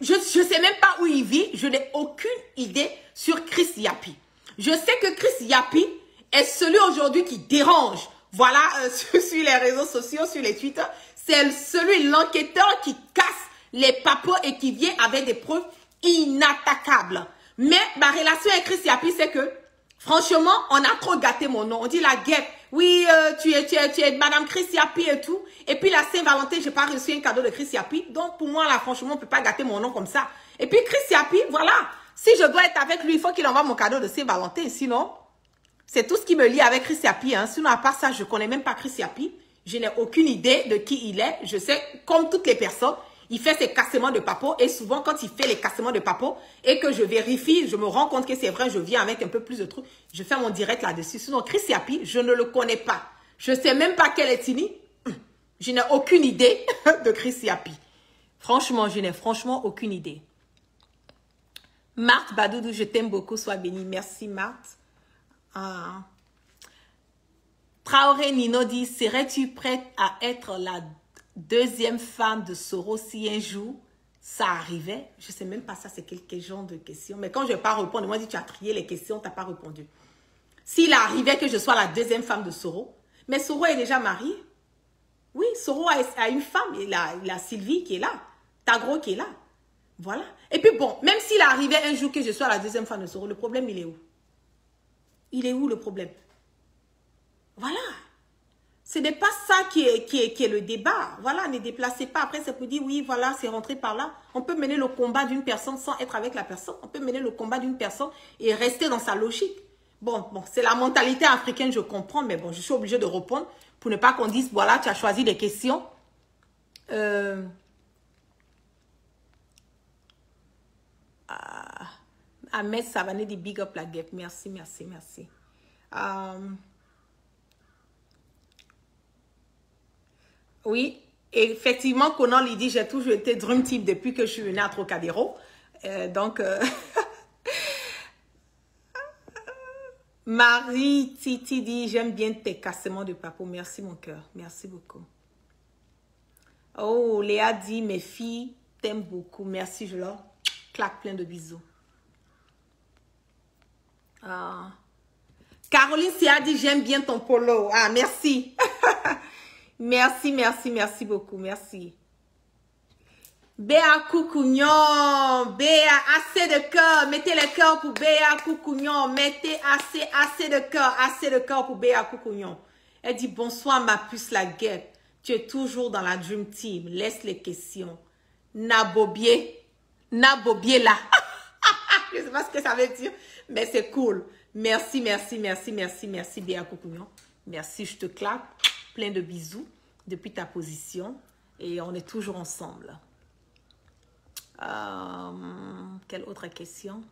je ne sais même pas où il vit. Je n'ai aucune idée sur Chris Yapi. Je sais que Chris Yapi est celui aujourd'hui qui dérange. Voilà, sur les réseaux sociaux, sur les Twitter, c'est celui, l'enquêteur qui casse les papos et qui vient avec des preuves inattaquables. Mais ma relation avec Chris Yapi, c'est que, franchement, on a trop gâté mon nom. On dit la guêpe. Oui, tu es Madame Chris Yapi et tout. Et puis la Saint-Valentin, j'ai pas reçu un cadeau de Chris Yapi. Donc pour moi, là, franchement, on peut pas gâter mon nom comme ça. Et puis Chris Yapi, voilà. Si je dois être avec lui, il faut qu'il envoie mon cadeau de Saint-Valentin. Sinon, c'est tout ce qui me lie avec Chris Yapi. Hein. Sinon, à part ça, je connais même pas Chris Yapi. Je n'ai aucune idée de qui il est. Je sais, comme toutes les personnes, il fait ses cassements de papo. Et souvent, quand il fait les cassements de papo et que je vérifie, je me rends compte que c'est vrai, je viens avec un peu plus de trucs. Je fais mon direct là-dessus. Sinon, Chris Yapi, je ne le connais pas. Je sais même pas quel est Tini. Je n'ai aucune idée de Chris Yapi. Franchement, je n'ai franchement aucune idée. Marthe Badoudou, je t'aime beaucoup. Sois bénie. Merci, Marthe. Traoré Nino dit, serais-tu prête à être la deuxième femme de Soro si un jour ça arrivait? Je ne sais même pas ça, c'est quel genre de question. Mais quand je ne vais pas répondre, moi, je dis, tu as trié les questions, tu n'as pas répondu. S'il arrivait que je sois la deuxième femme de Soro, mais Soro est déjà marié. Oui, Soro a une femme, il a Sylvie qui est là, Tagro qui est là. Voilà. Et puis bon, même s'il arrivait un jour que je sois la deuxième femme de Soro, le problème, il est où? Il est où le problème? Voilà. Ce n'est pas ça qui est le débat. Voilà, ne déplacez pas. Après, c'est pour dire, oui, voilà, c'est rentré par là. On peut mener le combat d'une personne sans être avec la personne. On peut mener le combat d'une personne et rester dans sa logique. Bon, c'est la mentalité africaine, je comprends, mais bon, je suis obligée de répondre pour ne pas qu'on dise, voilà, tu as choisi des questions. Ahmed Savané dit big up la guêpe. Merci, merci, merci. Oui, effectivement, Conan lui dit, j'ai toujours été Dream Team depuis que je suis venue à Trocadéro. Marie Titi dit, j'aime bien tes cassements de papo. Merci mon cœur, merci beaucoup. Oh, Léa dit, mes filles t'aiment beaucoup. Merci, je leur claque plein de bisous. Caroline Sia dit, j'aime bien ton polo. Ah, merci. Merci, merci, merci beaucoup, merci. Béa Coucougnon, Béa, assez de cœur, mettez le cœur pour Béa Coucougnon, mettez assez de cœur pour Béa Coucougnon. Elle dit, bonsoir ma puce la guêpe, tu es toujours dans la Dream Team, laisse les questions. Nabobier là. Je ne sais pas ce que ça veut dire, mais c'est cool. Merci, merci, merci, merci, merci Béa Coucougnon. Merci, je te claque. Plein de bisous depuis ta position et on est toujours ensemble. Quelle autre question?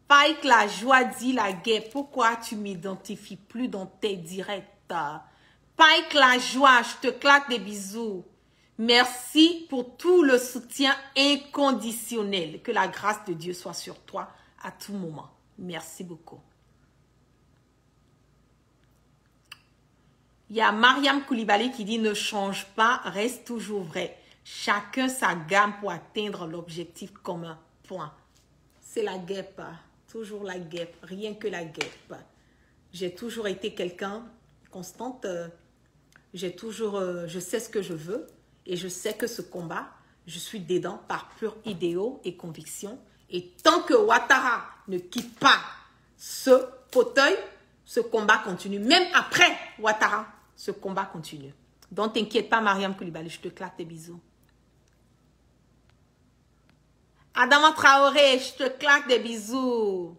Pike la joie dit la guerre. Pourquoi tu m'identifies plus dans tes directs? Pike la joie, je te claque des bisous. Merci pour tout le soutien inconditionnel. Que la grâce de Dieu soit sur toi à tout moment. Merci beaucoup. Il y a Mariam Koulibaly qui dit « Ne change pas, reste toujours vrai. Chacun sa gamme pour atteindre l'objectif commun. » Point. C'est la guêpe. Toujours la guêpe. Rien que la guêpe. J'ai toujours été quelqu'un constante. Je sais ce que je veux. Et je sais que ce combat, je suis dedans par pur idéaux et conviction. Et tant que Ouattara ne quitte pas ce fauteuil, ce combat continue. Même après Ouattara, ce combat continue. Donc, t'inquiète pas, Mariam Koulibaly, je te claque tes bisous. Adama Traoré, je te claque des bisous.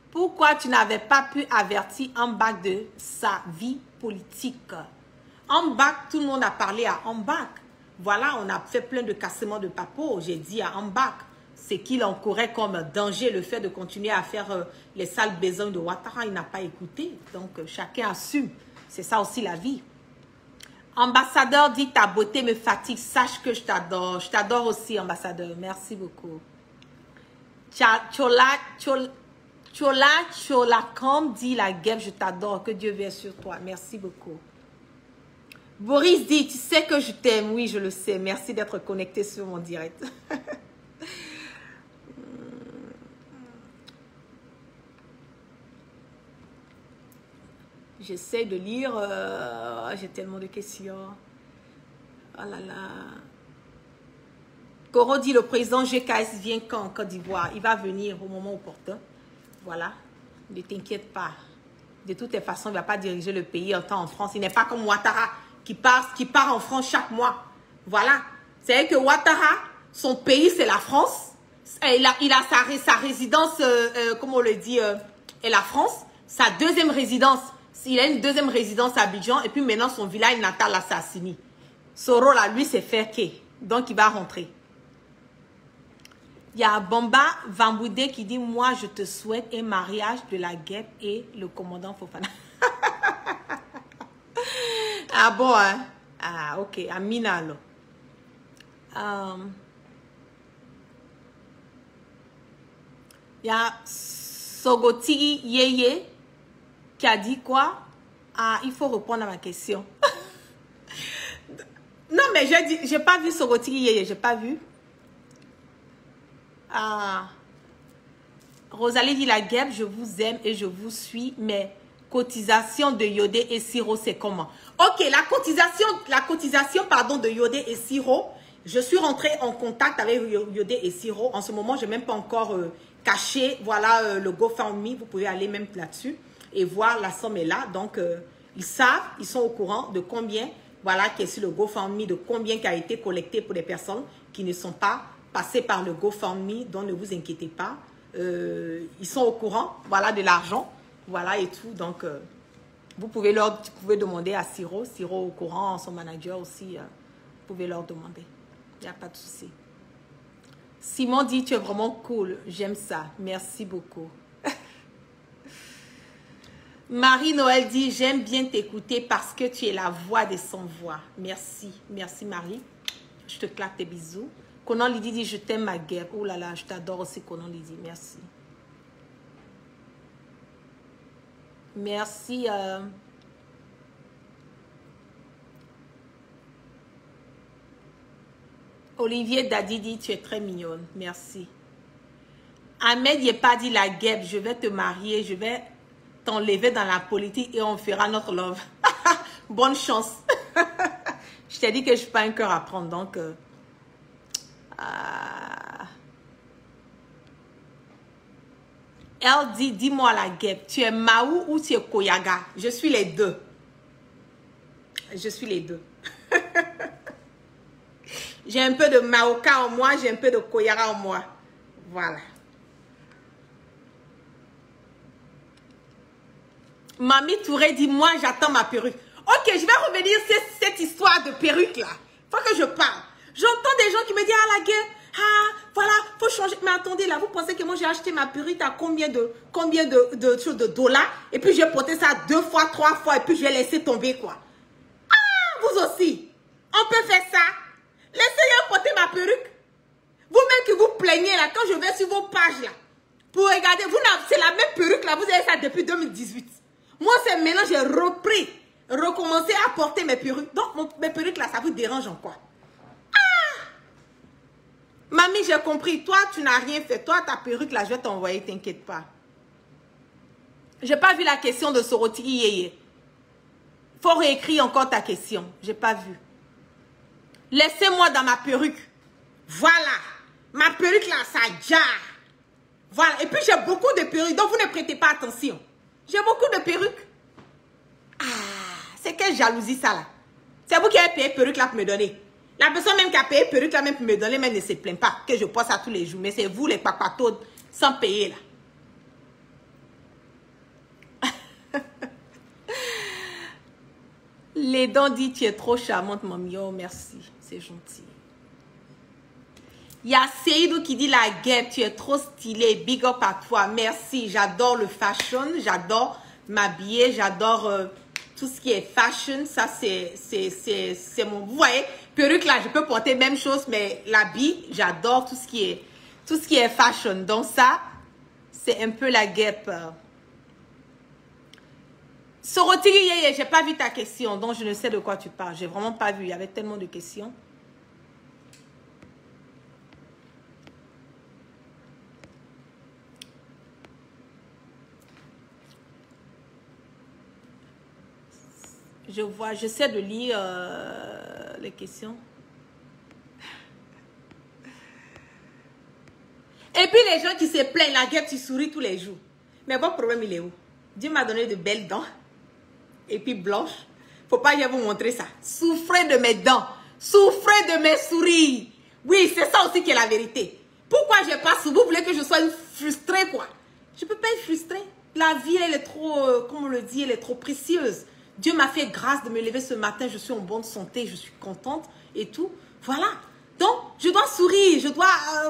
Pourquoi tu n'avais pas pu avertir Ambak de sa vie politique? Ambak, tout le monde a parlé à Ambak. Voilà, on a fait plein de cassements de papo. J'ai dit à Ambak, c'est qu'il encourait comme danger le fait de continuer à faire les sales besognes de Ouattara. Il n'a pas écouté. Donc, chacun assume. C'est ça aussi la vie. Ambassadeur dit, ta beauté me fatigue. Sache que je t'adore. Je t'adore aussi, ambassadeur. Merci beaucoup. Cholacom dit, la guêpe, je t'adore. Que Dieu veille sur toi. Merci beaucoup. Boris dit, tu sais que je t'aime. Oui, je le sais. Merci d'être connecté sur mon direct. J'essaie de lire. J'ai tellement de questions. Oh là là. Coro dit, le président GKS vient quand en Côte d'Ivoire? Il va venir au moment opportun. Voilà. Ne t'inquiète pas. De toutes les façons, il ne va pas diriger le pays en temps en France. Il n'est pas comme Ouattara qui part en France chaque mois. Voilà. C'est vrai que Ouattara, son pays, c'est la France. Il a sa résidence, comme on le dit, est la France. Sa deuxième résidence, il a une deuxième résidence à Abidjan. Et puis maintenant, son village natal à Sassini. Soro, là, lui, c'est Ferké. Donc, il va rentrer. Il y a Bomba Vamboudé qui dit, moi, je te souhaite un mariage de la guêpe et le commandant Fofana. Ah bon, hein? Ah, ok. Amina, alors. Il y a Sogoti Yeye qui a dit quoi? Ah, il faut répondre à ma question. Non, mais j'ai pas vu Sogoti Yeye, j'ai pas vu. Ah. Rosalie dit, la guêpe, je vous aime et je vous suis, mais cotisation de Yodé et Siro, c'est comment? Ok, la cotisation pardon, de Yodé et Siro, je suis rentrée en contact avec Yodé et Siro. En ce moment, je n'ai même pas encore caché, voilà, le GoFundMe. Vous pouvez aller même là-dessus et voir, la somme est là. Donc, ils savent, ils sont au courant de combien, voilà, qui est sur le GoFundMe, de combien qui a été collecté pour les personnes qui ne sont pas passées par le GoFundMe. Donc, ne vous inquiétez pas. Ils sont au courant, voilà, de l'argent, voilà, et tout. Donc, vous pouvez demander à Siro au courant, son manager aussi, vous pouvez leur demander. Il n'y a pas de souci. Simon dit, tu es vraiment cool, j'aime ça, merci beaucoup. Marie-Noël dit, j'aime bien t'écouter parce que tu es la voix des sans-voix. Merci, merci Marie. Je te claque tes bisous. Conan Lydie dit, je t'aime ma guerre. Oh là là, je t'adore aussi Conan Lydie, merci. Merci. Olivier Dadi dit, tu es très mignonne, merci. Ahmed Yepa dit, la guêpe, je vais te marier, je vais t'enlever dans la politique et on fera notre love. Bonne chance. Je t'ai dit que je n'ai pas un cœur à prendre, donc... Elle dit, dis-moi la guêpe, tu es Maou ou tu es Koyaga? Je suis les deux. Je suis les deux. J'ai un peu de Maoka en moi, j'ai un peu de Koyaga en moi. Voilà. Mamie Touré dit, moi j'attends ma perruque. Ok, je vais revenir sur cette histoire de perruque là. Faut que je parle. J'entends des gens qui me disent, ah la gueule, ah voilà, faut changer. Mais attendez là, vous pensez que moi j'ai acheté ma perruque à combien de dollars? Et puis j'ai porté ça 2 fois, 3 fois et puis je vais laisser tomber quoi. Ah, vous aussi, on peut faire ça. Laissez-moi porter ma perruque. Vous-même qui vous plaignez là, quand je vais sur vos pages là, pour regarder, c'est la même perruque là, vous avez ça depuis 2018. Moi c'est maintenant j'ai recommencé à porter mes perruques. Donc mes perruques là, ça vous dérange en quoi? Mamie, j'ai compris. Toi, tu n'as rien fait. Toi, ta perruque, là, je vais t'envoyer. T'inquiète pas. J'ai pas vu la question de Soroti Yeye. Faut réécrire encore ta question. J'ai pas vu. Laissez-moi dans ma perruque. Voilà. Ma perruque, là, ça jarre. Voilà. Et puis, j'ai beaucoup de perruques. Donc, vous ne prêtez pas attention. J'ai beaucoup de perruques. Ah, c'est quelle jalousie, ça, là. C'est vous qui avez payé perruque, là, pour me donner. La personne même qui a payé perruque là même pour me donner, mais ne se plaint pas que je porte ça tous les jours. Mais c'est vous les papatos sans payer là. Les dents dit tu es trop charmante mamie. Oh merci, c'est gentil. Il y a Seydou qui dit la guêpe, tu es trop stylée, big up à toi. Merci, j'adore le fashion, j'adore m'habiller, j'adore... tout ce qui est fashion, ça c'est mon... Vous voyez, perruque là, je peux porter même chose, mais l'habit, j'adore tout ce qui est fashion. Donc ça, c'est un peu la guêpe. Soroti Yeye, j'ai pas vu ta question, donc je ne sais de quoi tu parles. J'ai vraiment pas vu, il y avait tellement de questions. Je vois, j'essaie de lire les questions. Et puis les gens qui se plaignent, la guêpe, tu souris tous les jours. Mais votre problème, il est où? Dieu m'a donné de belles dents. Et puis blanches. Faut pas que je vous montrer ça. Souffrez de mes dents. Souffrez de mes souris. Oui, c'est ça aussi qui est la vérité. Pourquoi je passe? Vous voulez que je sois une frustrée, quoi? Je peux pas être frustrée. La vie, elle est trop, comme on le dit, elle est trop précieuse. Dieu m'a fait grâce de me lever ce matin. Je suis en bonne santé. Je suis contente et tout. Voilà. Donc, je dois sourire. Je dois,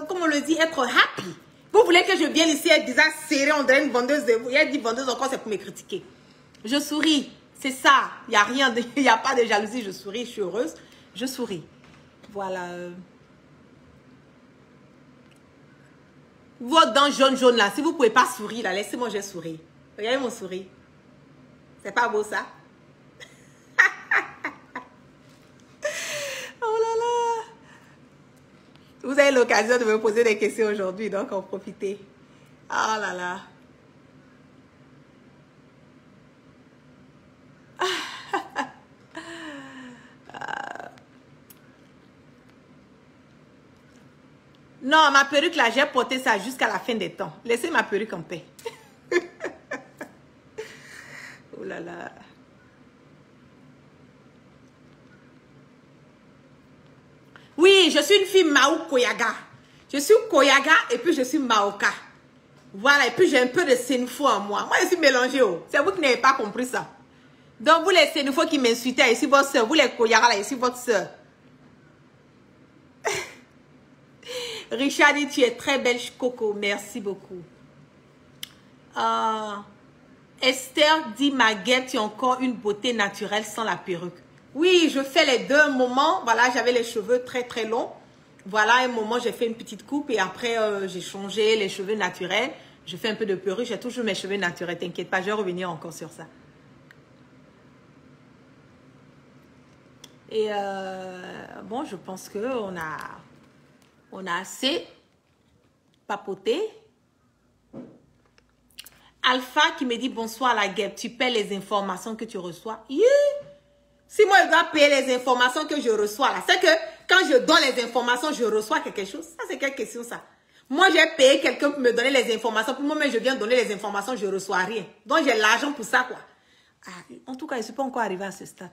comme on le dit, être happy. Vous voulez que je vienne ici être déjà serrée, on dirait une vendeuse de vous. Il y a dit vendeuse encore, c'est pour me critiquer. Je souris. C'est ça. Il n'y a rien, il n'y a pas de jalousie. Je souris, je suis heureuse. Je souris. Voilà. Vos dents jaunes là, si vous ne pouvez pas sourire, là, laissez-moi, je souris. Regardez mon sourire. C'est pas beau ça? Oh là là. Vous avez l'occasion de me poser des questions aujourd'hui, donc en profitez. Oh là là. Non, ma perruque là, j'ai porté ça jusqu'à la fin des temps. Laissez ma perruque en paix. Oh là là. Oui, je suis une fille Mao Koyaga. Je suis Koyaga et puis je suis Maoka. Voilà, et puis j'ai un peu de Sénifo en moi. Moi, je suis mélangée. Oh. C'est vous qui n'avez pas compris ça. Donc, vous les Sénifo qui m'insultez, ici votre soeur. Vous les Koyaga, là, ici votre soeur. Richard dit, tu es très belle, Coco. Merci beaucoup. Esther dit, ma guêpe, tu as encore une beauté naturelle sans la perruque. Oui, je fais les deux. Un moment, voilà, j'avais les cheveux très, très longs. Voilà, un moment, j'ai fait une petite coupe et après, j'ai changé les cheveux naturels. Je fais un peu de perruque. J'ai toujours mes cheveux naturels. T'inquiète pas, je vais revenir encore sur ça. Et bon, je pense qu'on a assez papoté. Alpha qui me dit bonsoir la guêpe, tu paies les informations que tu reçois. Yeah. Si moi je dois payer les informations que je reçois là, c'est que quand je donne les informations, je reçois quelque chose. Ça c'est quelle question ça? Moi j'ai payé quelqu'un pour me donner les informations. Pour moi-même je viens donner les informations, je ne reçois rien. Donc j'ai l'argent pour ça quoi. Ah, en tout cas, je ne suis pas encore arrivée à ce stade.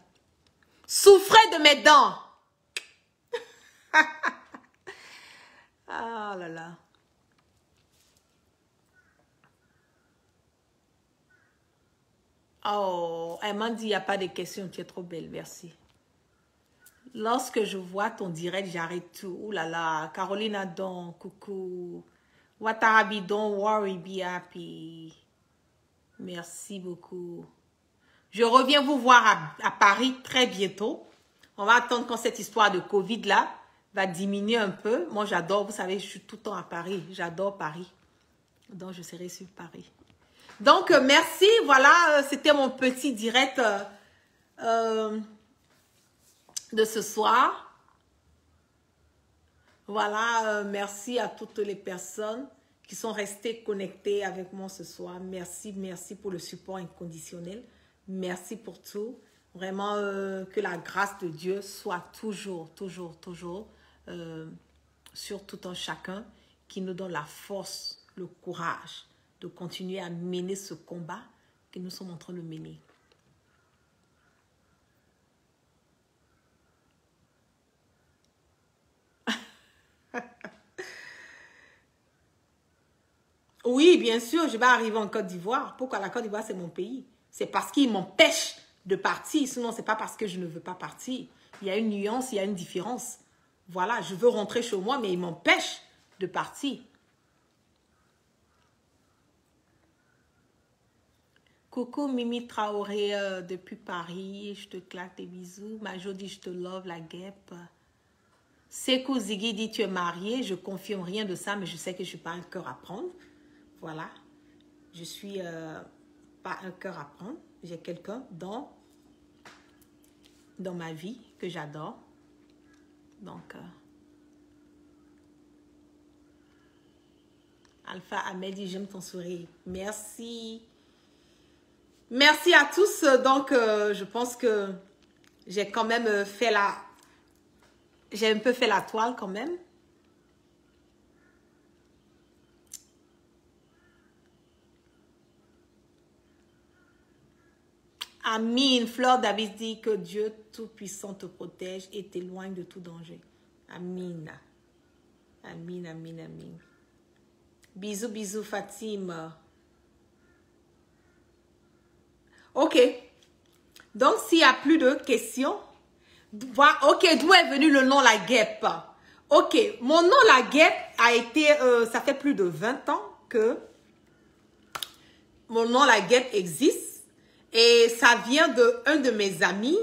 Souffrez de mes dents. Ah là là. Oh, elle m'a dit, il n'y a pas de questions, tu es trop belle, merci. Lorsque je vois ton direct, j'arrête tout. Ouh là là, Carolina Don, coucou. Watarabi Don, worry, be happy. Merci beaucoup. Je reviens vous voir à Paris très bientôt. On va attendre quand cette histoire de Covid là va diminuer un peu. Moi, j'adore, vous savez, je suis tout le temps à Paris. J'adore Paris. Donc, je serai sur Paris. Donc, merci. Voilà, c'était mon petit direct de ce soir. Voilà, merci à toutes les personnes qui sont restées connectées avec moi ce soir. Merci, merci pour le support inconditionnel. Merci pour tout. Vraiment, que la grâce de Dieu soit toujours, toujours, toujours sur tout un chacun qui nous donne la force, le courage de continuer à mener ce combat que nous sommes en train de mener. Oui, bien sûr, je vais arriver en Côte d'Ivoire. Pourquoi la Côte d'Ivoire, c'est mon pays? C'est parce qu'ils m'empêchent de partir. Sinon, ce n'est pas parce que je ne veux pas partir. Il y a une nuance, il y a une différence. Voilà, je veux rentrer chez moi, mais ils m'empêchent de partir. Coucou Mimi Traoré depuis Paris. Je te claque des bisous. Majo dit, je te love, la guêpe. Sekou Ziggy dit, tu es mariée. Je confirme rien de ça, mais je sais que je ne suis pas un cœur à prendre. Voilà, je suis pas un cœur à prendre. J'ai quelqu'un dans ma vie que j'adore. Donc, Alpha Ahmed dit, j'aime ton sourire. Merci. Merci à tous. Donc, je pense que j'ai quand même fait la... J'ai un peu fait la toile quand même. Amin. Fleur David dit que Dieu Tout-Puissant te protège et t'éloigne de tout danger. Amin. Amin, amin, amin. Bisous, bisous, Fatima. Ok. Donc, s'il n'y a plus de questions, ok, d'où est venu le nom La Guêpe? Ok, mon nom La Guêpe a été, ça fait plus de 20 ans que mon nom La Guêpe existe. Et ça vient de un de mes amis,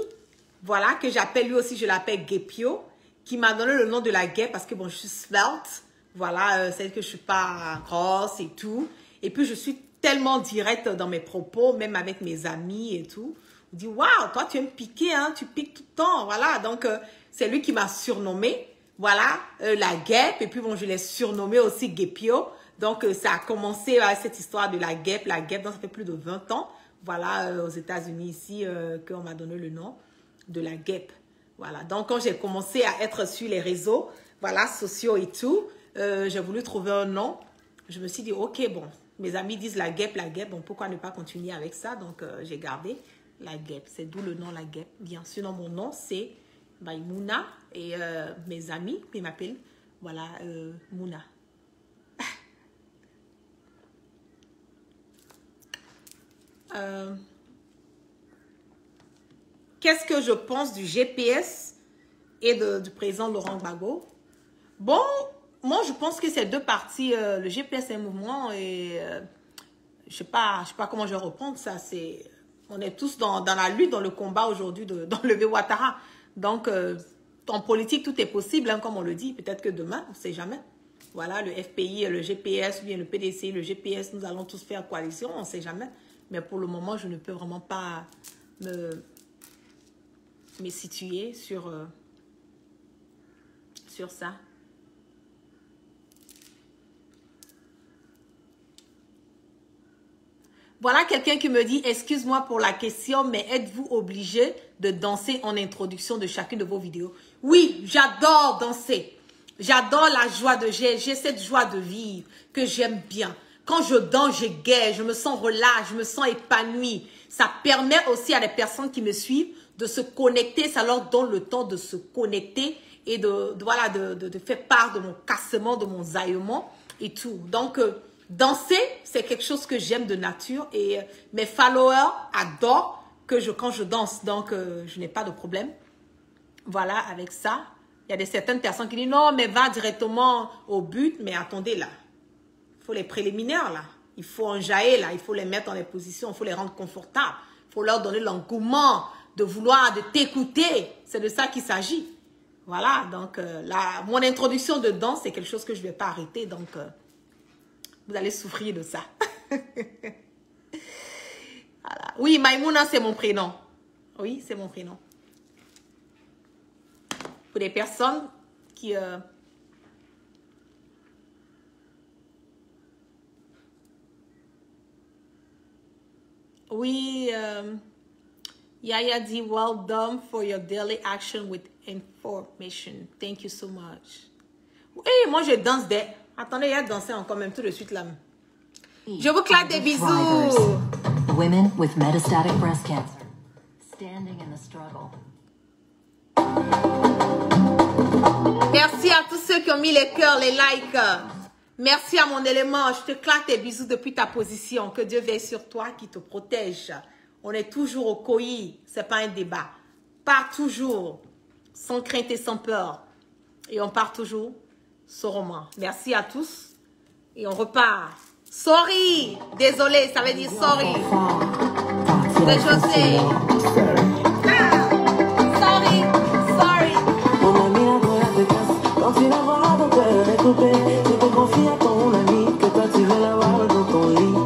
voilà, que j'appelle lui aussi, je l'appelle Guépio, qui m'a donné le nom de La Guêpe parce que bon, je suis svelte, voilà, c'est que je suis pas grosse et tout. Et puis, je suis tellement directe dans mes propos, même avec mes amis et tout. On dit, waouh, toi, tu aimes piquer, hein, tu piques tout le temps, voilà. Donc, c'est lui qui m'a surnommé, voilà, La Guêpe. Et puis, bon, je l'ai surnommé aussi Guépio. Donc, ça a commencé avec cette histoire de La Guêpe. La Guêpe, donc ça fait plus de 20 ans. Voilà, aux États-Unis ici, qu'on m'a donné le nom de La Guêpe. Voilà, donc quand j'ai commencé à être sur les réseaux, voilà, sociaux et tout, j'ai voulu trouver un nom. Je me suis dit, ok, bon, mes amis disent La Guêpe, bon, pourquoi ne pas continuer avec ça? Donc, j'ai gardé La Guêpe. C'est d'où le nom La Guêpe. Bien sûr, mon nom, c'est Maïmouna. Et mes amis, ils m'appellent, voilà, Mouna. Qu'est-ce que je pense du GPS et du président Laurent Gbagbo? Bon, moi je pense que c'est deux parties. Le GPS est un mouvement et je sais pas comment je vais reprendre ça. On est tous dans la lutte, dans le combat aujourd'hui d'enlever Ouattara. Donc en politique tout est possible, hein, comme on le dit. Peut-être que demain, on ne sait jamais. Voilà, le FPI, le GPS, ou bien le PDC, le GPS, nous allons tous faire coalition, on ne sait jamais. Mais pour le moment, je ne peux vraiment pas me situer sur ça. Voilà quelqu'un qui me dit, excuse-moi pour la question, mais êtes-vous obligé de danser en introduction de chacune de vos vidéos? Oui, j'adore danser. J'adore la joie j'ai cette joie de vivre que j'aime bien. Quand je danse, je gaie, je me sens relax, je me sens épanouie. Ça permet aussi à les personnes qui me suivent de se connecter. Ça leur donne le temps de se connecter et de faire part de mon cassement, de mon zaillement et tout. Donc, danser, c'est quelque chose que j'aime de nature et mes followers adorent quand je danse. Donc, je n'ai pas de problème. Voilà, avec ça. Il y a certaines personnes qui disent non, mais va directement au but. Mais attendez là. Il faut les préliminaires là. Il faut enjailler là. Il faut les mettre dans les positions. Il faut les rendre confortables. Il faut leur donner l'engouement de vouloir, de t'écouter. C'est de ça qu'il s'agit. Voilà. Donc, mon introduction de danse, c'est quelque chose que je ne vais pas arrêter. Donc, vous allez souffrir de ça. Voilà. Oui, Maïmouna, c'est mon prénom. Oui, c'est mon prénom. Pour des personnes qui... Oui, Yaya dit, well done for your daily action with information. Thank you so much. Oui, moi je danse des... Attendez, il y a dansé encore même tout de suite là. Je vous claque des bisous. Women with metastatic breast cancer, standing in the struggle. Merci à tous ceux qui ont mis les cœurs, les likes. Merci à mon élément. Je te claque des bisous depuis ta position. Que Dieu veille sur toi, qui te protège. On est toujours au COI. Ce n'est pas un débat. Part toujours, sans crainte et sans peur. Et on part toujours sorrement. Merci à tous. Et on repart. Sorry. Désolé, ça veut dire sorry. C'est José. Sorry. Sorry. Quand tu la vois, ton cœur est coupé. Tu te confies à ton ami que toi tu veux l'avoir dans ton lit.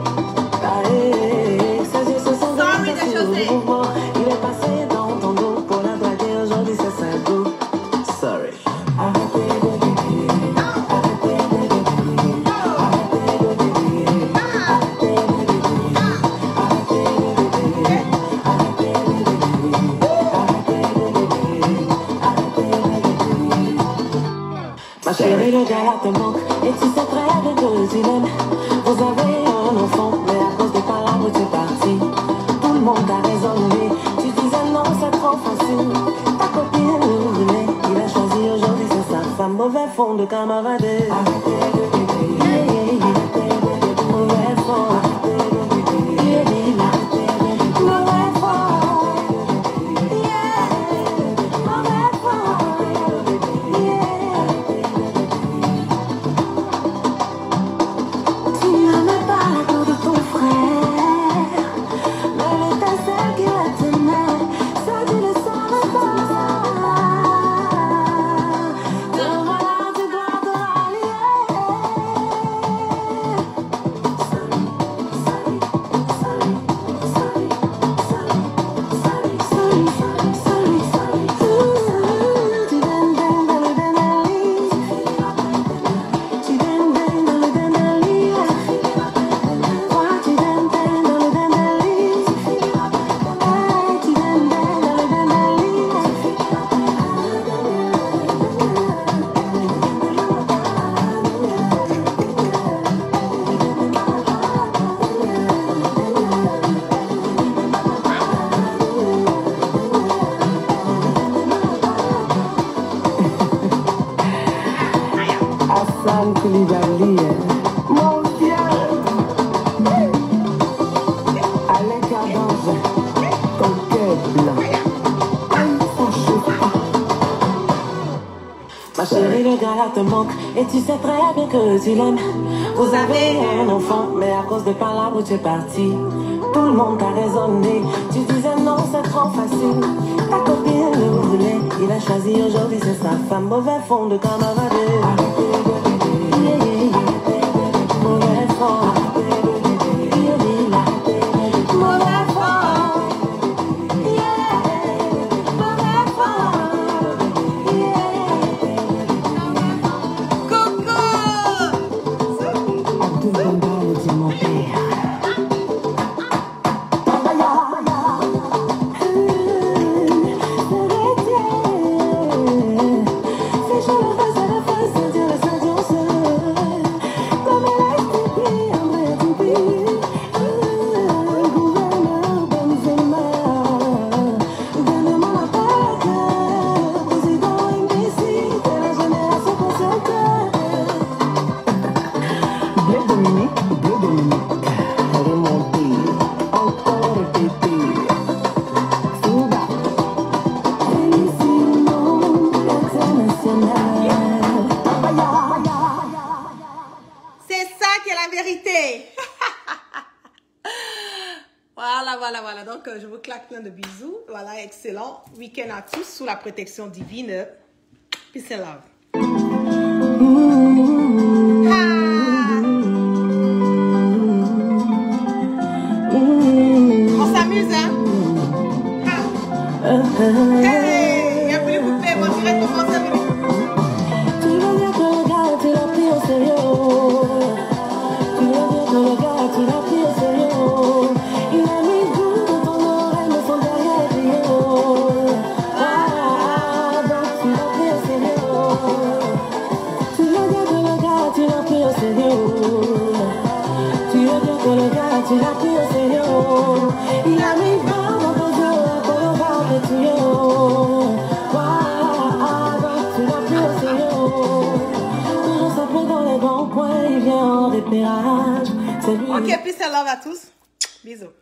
Ses yeux se sont glacés sur le mouvement. Il est passé dans ton dos pour la draguer. Aujourd'hui c'est ça go. Sorry. Arrêtez de bébé. Arrêtez de bébé. Arrêtez de bébé. Arrêtez de bébé. Arrêtez de bébé. le gars te manque et tu sais très bien que tu l'aimes. Vous avez un enfant, mais à cause des palabres tu es parti. Tout le monde a raisonné, tu disais non c'est trop facile. Ta copine le voulait, il a choisi aujourd'hui c'est sa femme. Mauvais fond de camarader. Mauvais fond. Ma chérie, le gars te manque et tu sais très bien que tu l'aimes. Vous avez un enfant, mais à cause des palabres tu es parti. Tout le monde t'a raisonné, tu disais non c'est trop facile. Ta copine le voulait, il a choisi aujourd'hui c'est sa femme. Mauvais fond de camarader. Mauvais fond. Voilà. Donc, je vous claque plein de bisous. Voilà, excellent week-end à tous sous la protection divine. Peace and love. On s'amuse, hein? Hey, il y a plus de poupées, on dirait qu'on commence à venir. Tu veux dire que le gars, tu l'as pris au sérieux. Tu veux dire que le gars, tu l'as pris au sérieux. Il a mis tout dans ton oreille, mais son derrière est plié. Donc tu l'as pris au sérieux. Tu veux dire que le gars, tu l'as pris au sérieux. Tu veux dire que le gars, tu l'as pris au sérieux. Il a mis tout dans ton yeux, pour le voir que tu es. Donc tu l'as pris au sérieux. Toujours s'appeler dans les grands points, il vient en repérage. Ok, peace and love à tous. Bisous.